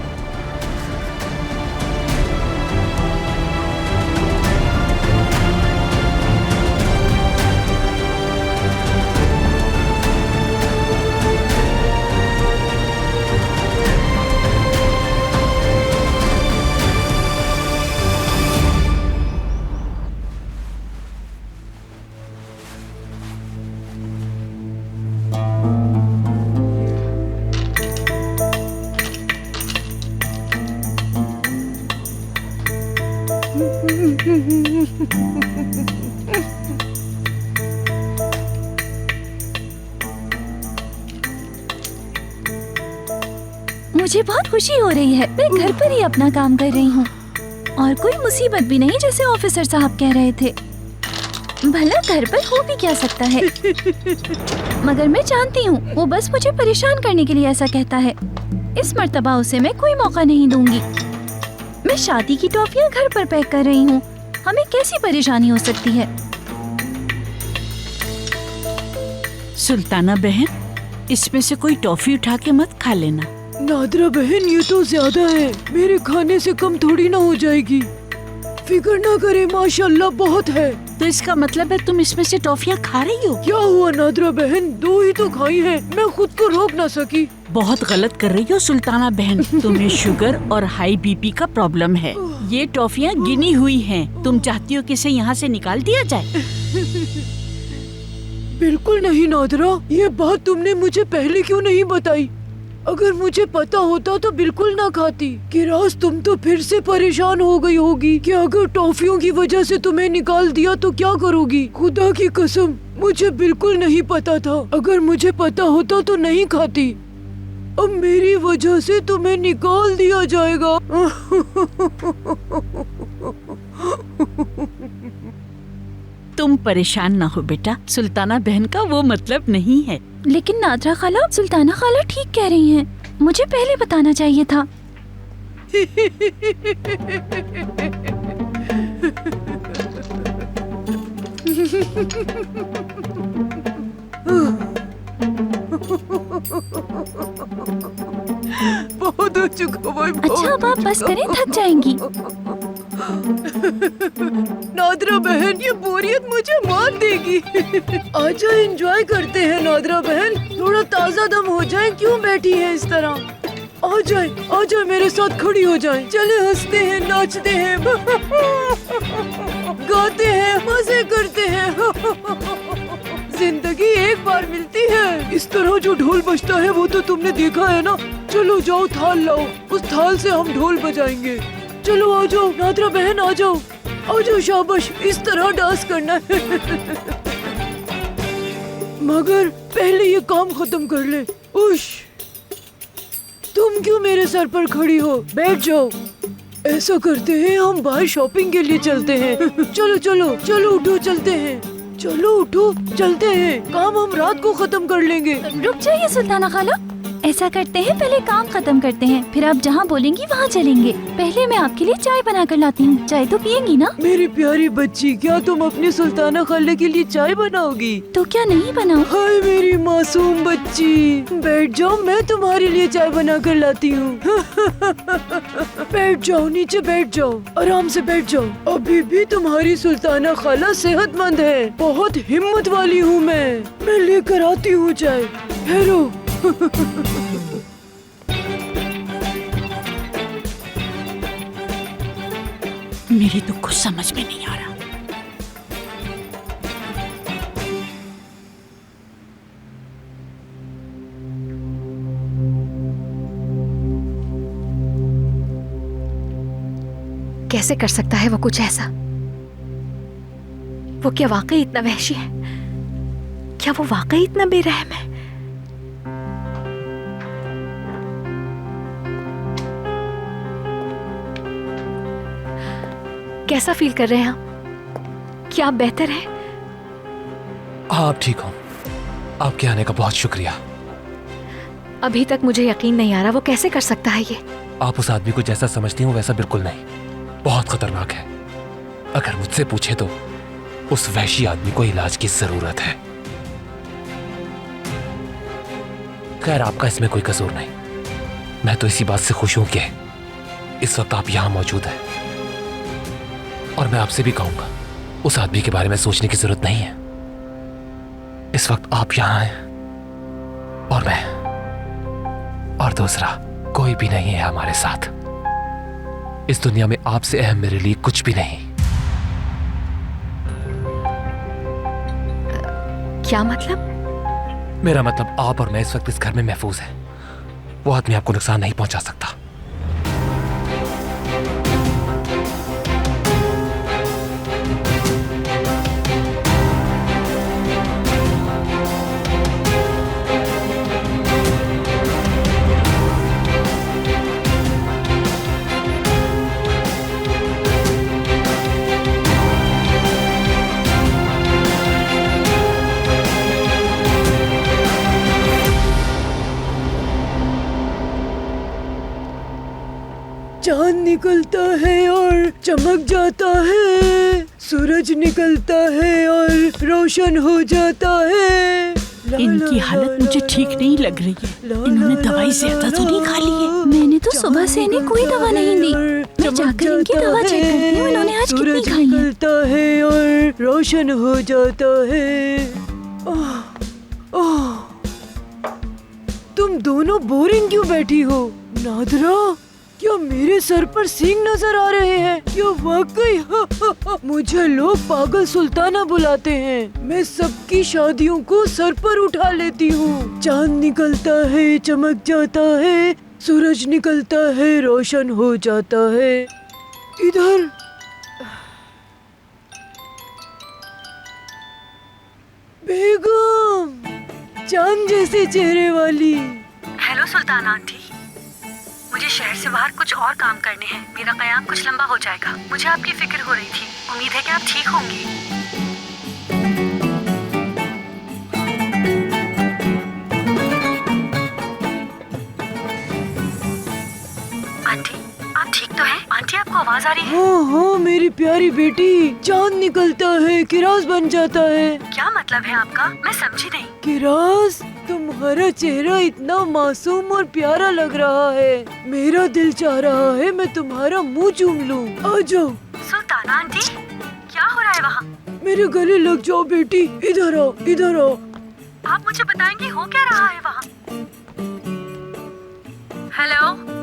मुझे बहुत खुशी हो रही है। मैं घर पर ही अपना काम कर रही हूँ और कोई मुसीबत भी नहीं, जैसे ऑफिसर साहब कह रहे थे। भला घर पर हो भी क्या सकता है, मगर मैं जानती हूँ वो बस मुझे परेशान करने के लिए ऐसा कहता है। इस मर्तबा उसे मैं कोई मौका नहीं दूंगी। मैं शादी की टॉफियाँ घर पर पैक कर रही हूँ, हमें कैसी परेशानी हो सकती है। सुल्ताना बहन, इसमें से कोई टॉफी उठा के मत खा लेना। नादरा बहन, ये तो ज्यादा है, मेरे खाने से कम थोड़ी ना हो जाएगी। फिक्र ना करे, माशाल्लाह बहुत है। तो इसका मतलब है तुम इसमें से टॉफियाँ खा रही हो? क्या हुआ नादरा बहन, 2 ही तो खाई हैं, मैं खुद को रोक ना सकी। बहुत गलत कर रही हो सुल्ताना बहन, तुम्हें शुगर और हाई बीपी का प्रॉब्लम है। ये टॉफियाँ गिनी हुई हैं, तुम चाहती हो कि इसे यहाँ से निकाल दिया जाए? बिल्कुल नहीं नादरा, ये बात तुमने मुझे पहले क्यों नहीं बताई? अगर मुझे पता होता तो बिल्कुल ना खाती। किरास, तुम तो फिर से परेशान हो गई होगी कि अगर टॉफियों की वजह से तुम्हें निकाल दिया तो क्या करोगी। खुदा की कसम, मुझे बिल्कुल नहीं पता था। अगर मुझे पता होता तो नहीं खाती। अब मेरी वजह से तुम्हें निकाल दिया जाएगा। तुम परेशान ना हो बेटा, सुल्ताना बहन का वो मतलब नहीं है। लेकिन नादरा खाला, सुल्ताना खाला ठीक कह रही हैं। मुझे पहले बताना चाहिए था। बहुत हो चुका भाई। अच्छा, अब आप बस करें, थक जाएंगी। नादरा बहन, ये बोरियत मुझे मार देगी। आजा एंजॉय करते हैं नादरा बहन, थोड़ा ताजा दम हो जाए। क्यों बैठी है इस तरह? आ जाए मेरे साथ खड़ी हो जाए। चले हंसते हैं, नाचते हैं, गाते हैं, मजे करते हैं। जिंदगी एक बार मिलती है। इस तरह जो ढोल बजता है वो तो तुमने देखा है ना। चलो जाओ, थाल लाओ, उस थाल से हम ढोल बजाएंगे। चलो आ जाओ नादरा बहन, आ जाओ, शाबाश, इस तरह डांस करना है। मगर पहले ये काम खत्म कर ले। उश, तुम क्यों मेरे सर पर खड़ी हो? बैठ जाओ। ऐसा करते हैं, हम बाहर शॉपिंग के लिए चलते हैं। चलो चलो चलो, उठो, चलते हैं। चलो उठो, चलते हैं। काम हम रात को खत्म कर लेंगे। रुक जाइए सुल्ताना खाला, ऐसा करते हैं, पहले काम खत्म करते हैं, फिर आप जहाँ बोलेंगी वहाँ चलेंगे। पहले मैं आपके लिए चाय बना कर लाती हूँ। चाय तो पियेंगी ना? मेरी प्यारी बच्ची, क्या तुम अपनी सुल्ताना खाले के लिए चाय बनाओगी? तो क्या नहीं बनाऊं? हाय मेरी मासूम बच्ची, बैठ जाओ, मैं तुम्हारे लिए चाय बना कर लाती हूँ। बैठ जाओ, नीचे बैठ जाओ, आराम से बैठ जाओ। अभी भी तुम्हारी सुल्ताना खाला सेहतमंद है, बहुत हिम्मत वाली हूँ मैं लेकर आती हूँ चाय। ठहरो। मेरी तो कुछ समझ में नहीं आ रहा। कैसे कर सकता है वो कुछ ऐसा? वो क्या वाकई इतना वहशी है? क्या वो वाकई इतना बेरहम है? कैसा फील कर रहे हैं आप? क्या आप बेहतर हैं? हाँ, आप ठीक हो। आपके आने का बहुत शुक्रिया। अभी तक मुझे यकीन नहीं आ रहा, वो कैसे कर सकता है ये? आप उस आदमी को जैसा समझती हो वैसा बिल्कुल नहीं, बहुत खतरनाक है। अगर मुझसे पूछे तो उस वहशी आदमी को इलाज की जरूरत है। खैर, आपका इसमें कोई कसूर नहीं। मैं तो इसी बात से खुश हूं कि इस वक्त आप यहां मौजूद हैं। और मैं आपसे भी कहूंगा, उस आदमी के बारे में सोचने की जरूरत नहीं है। इस वक्त आप यहां हैं और मैं, और दूसरा कोई भी नहीं है हमारे साथ। इस दुनिया में आपसे अहम मेरे लिए कुछ भी नहीं। क्या मतलब? मेरा मतलब आप और मैं इस वक्त इस घर में महफूज हैं। वो आदमी आपको नुकसान नहीं पहुंचा सकता। चांद निकलता है और चमक जाता है, सूरज निकलता है और रोशन हो जाता है। इनकी हालत मुझे ठीक नहीं लग रही है। इन्होंने दवाई ज्यादा तो नहीं खा ली है? मैंने तो सुबह से इन्हें कोई दवा नहीं दी। मैं जाकर इनकी दवा चेक करती हूँ इन्होंने आज कितनी सूरज खाई है। निकलता है और रोशन हो जाता है। तुम दोनों बोरिंग क्यों बैठी हो? नादरा, क्या मेरे सर पर सींग नजर आ रहे हैं? क्या वाकई मुझे लोग पागल सुल्ताना बुलाते हैं। मैं सबकी शादियों को सर पर उठा लेती हूँ। चांद निकलता है, चमक जाता है, सूरज निकलता है, रोशन हो जाता है। इधर बेगम, चांद जैसे चेहरे वाली। हेलो सुल्तान आंटी, मुझे शहर से बाहर कुछ और काम करने हैं। मेरा कयाम कुछ लंबा हो जाएगा। मुझे आपकी फिक्र हो रही थी। उम्मीद है कि आप ठीक होंगी। आंटी, आप ठीक तो हैं? आंटी, आपको आवाज आ रही है? हाँ हाँ मेरी प्यारी बेटी, चांद निकलता है, किरास बन जाता है। क्या मतलब है आपका? मैं समझी नहीं। किरास, तुम्हारा चेहरा इतना मासूम और प्यारा लग रहा है। मेरा दिल चाह रहा है मैं तुम्हारा मुंह चूम लूं। आ जाओ। सुल्ताना आंटी, क्या हो रहा है वहाँ? मेरे गले लग जाओ बेटी। इधर आओ, इधर आओ। आप मुझे बताएंगी हो क्या रहा है वहाँ? हेलो।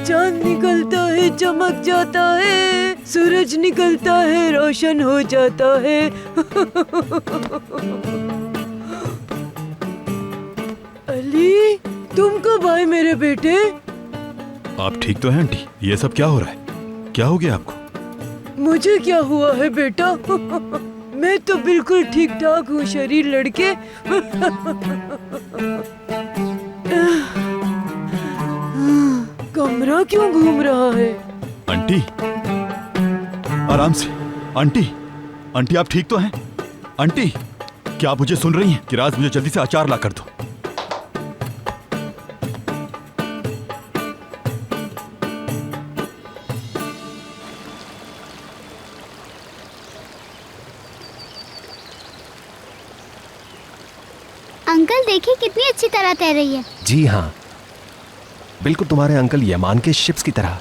चांद निकलता है, चमक जाता है, सूरज निकलता है, रोशन हो जाता है। अली, तुम कब आए मेरे बेटे? आप ठीक तो हैं आंटी? ये सब क्या हो रहा है? क्या हो गया आपको? मुझे क्या हुआ है बेटा? मैं तो बिल्कुल ठीक ठाक हूँ शरीर लड़के। कमरा क्यों घूम रहा है? आंटी, आराम से। आंटी, आंटी आप ठीक तो हैं? आंटी, क्या आप मुझे सुन रही हैं? किराज, मुझे जल्दी से अचार ला कर दो। अंकल देखिए कितनी अच्छी तरह तैर रही है। जी हाँ, बिल्कुल तुम्हारे अंकल यमान के शिप्स की तरह।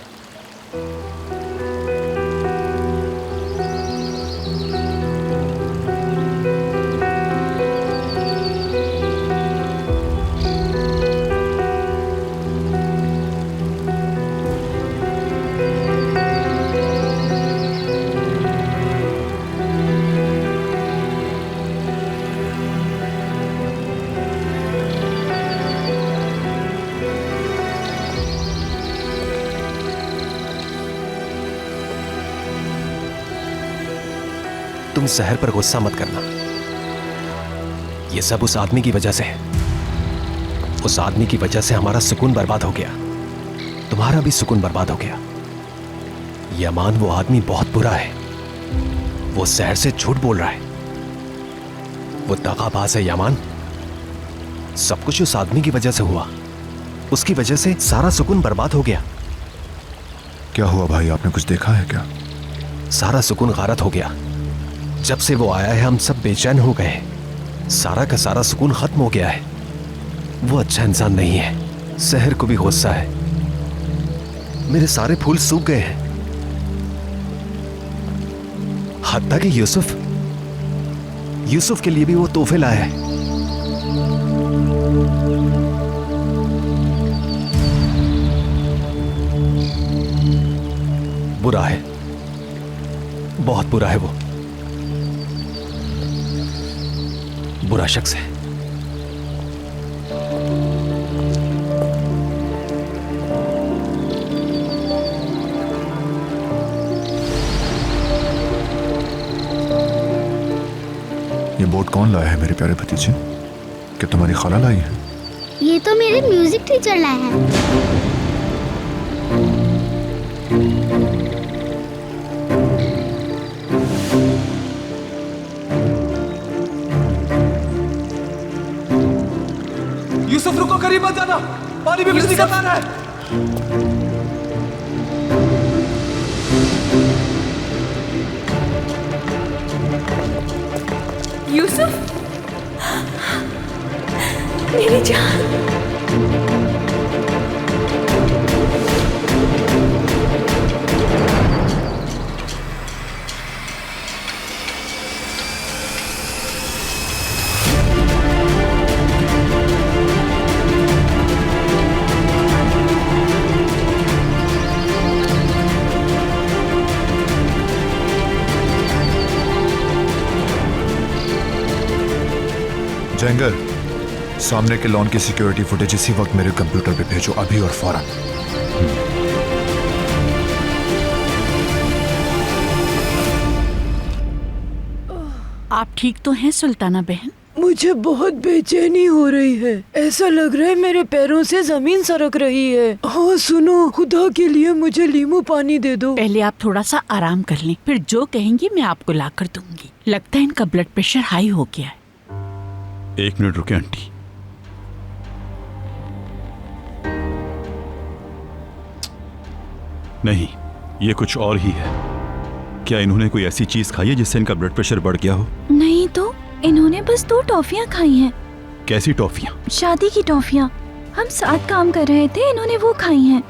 तुम सहर पर गुस्सा मत करना। ये सब उस आदमी की वजह से है। उस आदमी की वजह से हमारा सुकून बर्बाद हो गया। तुम्हारा भी सुकून बर्बाद हो गया। यमान वो आदमी बहुत बुरा है। वो सहर से झूठ बोल रहा है। वो दगाबाज है यमान। सब कुछ उस आदमी की वजह से हुआ। उसकी वजह से सारा सुकून बर्बाद हो गया। क्या हुआ भाई, आपने कुछ देखा है क्या? सारा सुकून गारत हो गया। जब से वो आया है हम सब बेचैन हो गए। सारा का सारा सुकून खत्म हो गया है। वो अच्छा इंसान नहीं है। सहर को भी गुस्सा है। मेरे सारे फूल सूख गए हैं। हत्ता कि यूसुफ के लिए भी वो तोहफे लाया है। बुरा है, बहुत बुरा है। वो बुरा शख्स है। ये बोर्ड कौन लाया है मेरे प्यारे भतीजे? क्या तुम्हारी खाला लाई है? ये तो मेरे म्यूजिक टीचर लाए हैं। यूसुफ रुको, करीब मत जाना। पानी में बिजली का तार है। यूसुफ, मेरी जान। जैंगर, सामने के लॉन की सिक्योरिटी फुटेज इसी वक्त मेरे कंप्यूटर पे भेजो, अभी और फौरन। आप ठीक तो हैं सुल्ताना बहन? मुझे बहुत बेचैनी हो रही है। ऐसा लग रहा है मेरे पैरों से जमीन सरक रही है। हाँ सुनो, खुदा के लिए मुझे लीमू पानी दे दो। पहले आप थोड़ा सा आराम कर लें, फिर जो कहेंगी मैं आपको ला कर दूंगी। लगता है इनका ब्लड प्रेशर हाई हो गया है। 1 मिनट रुके आंटी। नहीं, ये कुछ और ही है। क्या इन्होंने कोई ऐसी चीज खाई है जिससे इनका ब्लड प्रेशर बढ़ गया हो? नहीं तो इन्होंने बस 2 टॉफियां खाई हैं। कैसी टॉफियां? शादी की टॉफियां। हम साथ काम कर रहे थे, इन्होंने वो खाई हैं।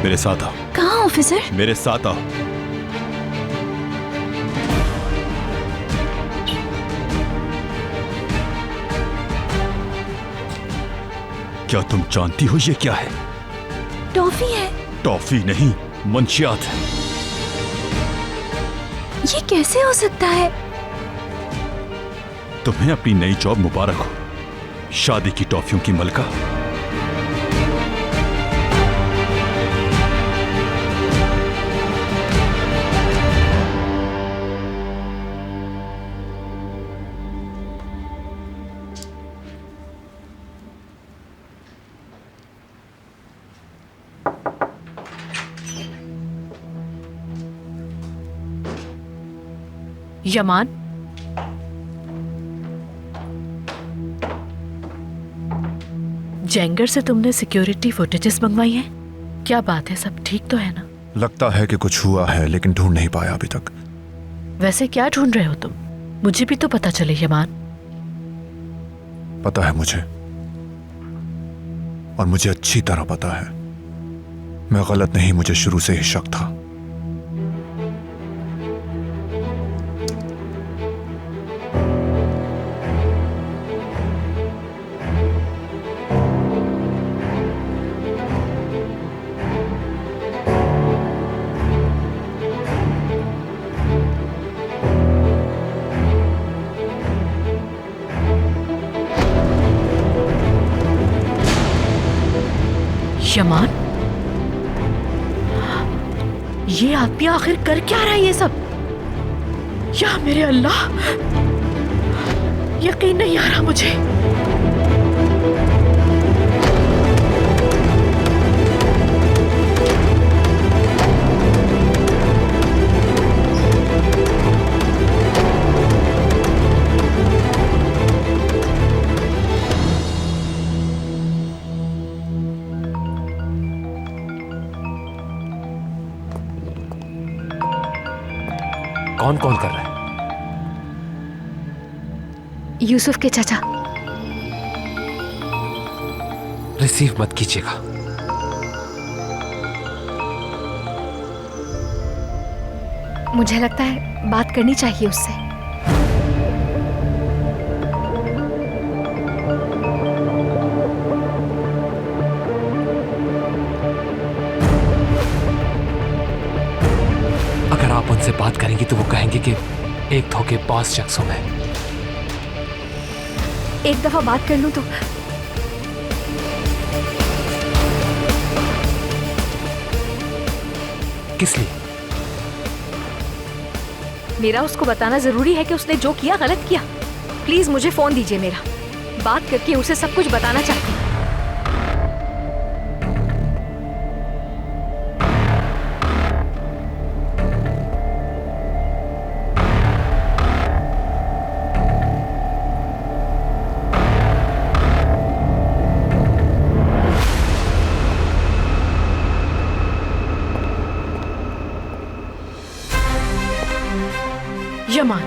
मेरे साथ आओ। कहाँ ऑफिसर? मेरे साथ आओ। क्या तुम जानती हो ये क्या है? टॉफी है। टॉफी नहीं, मंशियात है। ये कैसे हो सकता है? तुम्हें अपनी नई जॉब मुबारक हो, शादी की टॉफियों की मलका। यमान, जेंगर से तुमने सिक्योरिटी फुटेजेस मंगवाई हैं? क्या बात है, सब ठीक तो है ना? लगता है कि कुछ हुआ है, लेकिन ढूंढ नहीं पाया अभी तक। वैसे क्या ढूंढ रहे हो तुम? मुझे भी तो पता चले यमान। पता है मुझे, और मुझे अच्छी तरह पता है मैं गलत नहीं, मुझे शुरू से ही शक था। यमान, ये आदमी आखिर कर क्या रहा है ये सब? या मेरे अल्लाह, यकीन नहीं आ रहा मुझे। कौन कॉल कर रहा है? यूसुफ के चाचा। रिसीव मत कीजिएगा। मुझे लगता है बात करनी चाहिए उससे। अगर आप उनसे बात करेंगी तो वो कहेंगे कि एक धोखे पास शख्सों में। एक दफा बात कर लूं तो। किस लिए? मेरा उसको बताना जरूरी है कि उसने जो किया गलत किया। प्लीज मुझे फोन दीजिए मेरा। बात करके उसे सब कुछ बताना चाहती हूँ। यमान,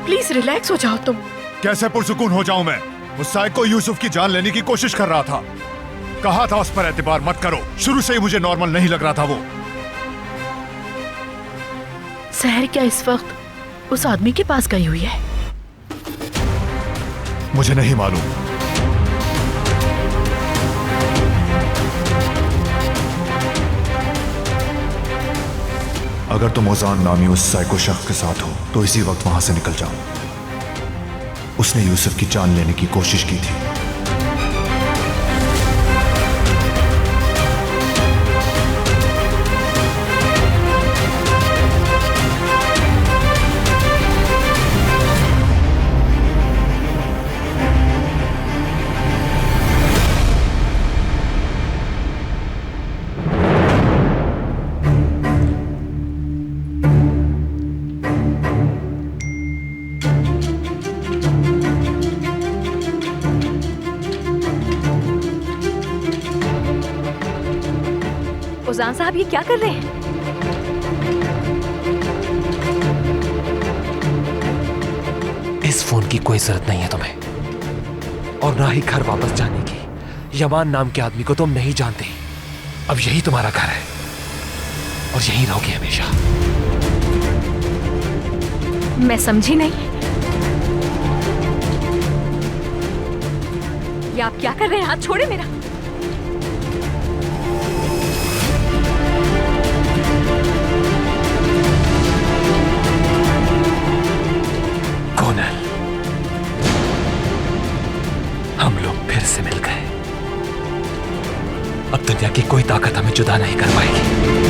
प्लीज रिलैक्स हो जाओ तुम। कैसे पुरसुकून हो जाऊं मैं? उस साइको यूसुफ की जान लेने की कोशिश कर रहा था। कहा था उस पर एतबार मत करो। शुरू से ही मुझे नॉर्मल नहीं लग रहा था वो। सहर क्या इस वक्त उस आदमी के पास गई हुई है? मुझे नहीं मालूम। अगर तुम ओजान नामी उस साइको शख्स के साथ हो तो इसी वक्त वहां से निकल जाओ। उसने यूसुफ की जान लेने की कोशिश की थी। ओजान साहब ये क्या कर रहे हैं? इस फोन की कोई जरूरत नहीं है तुम्हें, और ना ही घर वापस जाने की। यमान नाम के आदमी को तुम नहीं जानते। अब यही तुम्हारा घर है और यहीं रहोगे हमेशा। मैं समझी नहीं। ये आप क्या कर रहे हैं? हाथ छोड़े मेरा। कोनल, हम लोग फिर से मिल गए। अब दुनिया की कोई ताकत हमें जुदा नहीं कर पाएगी।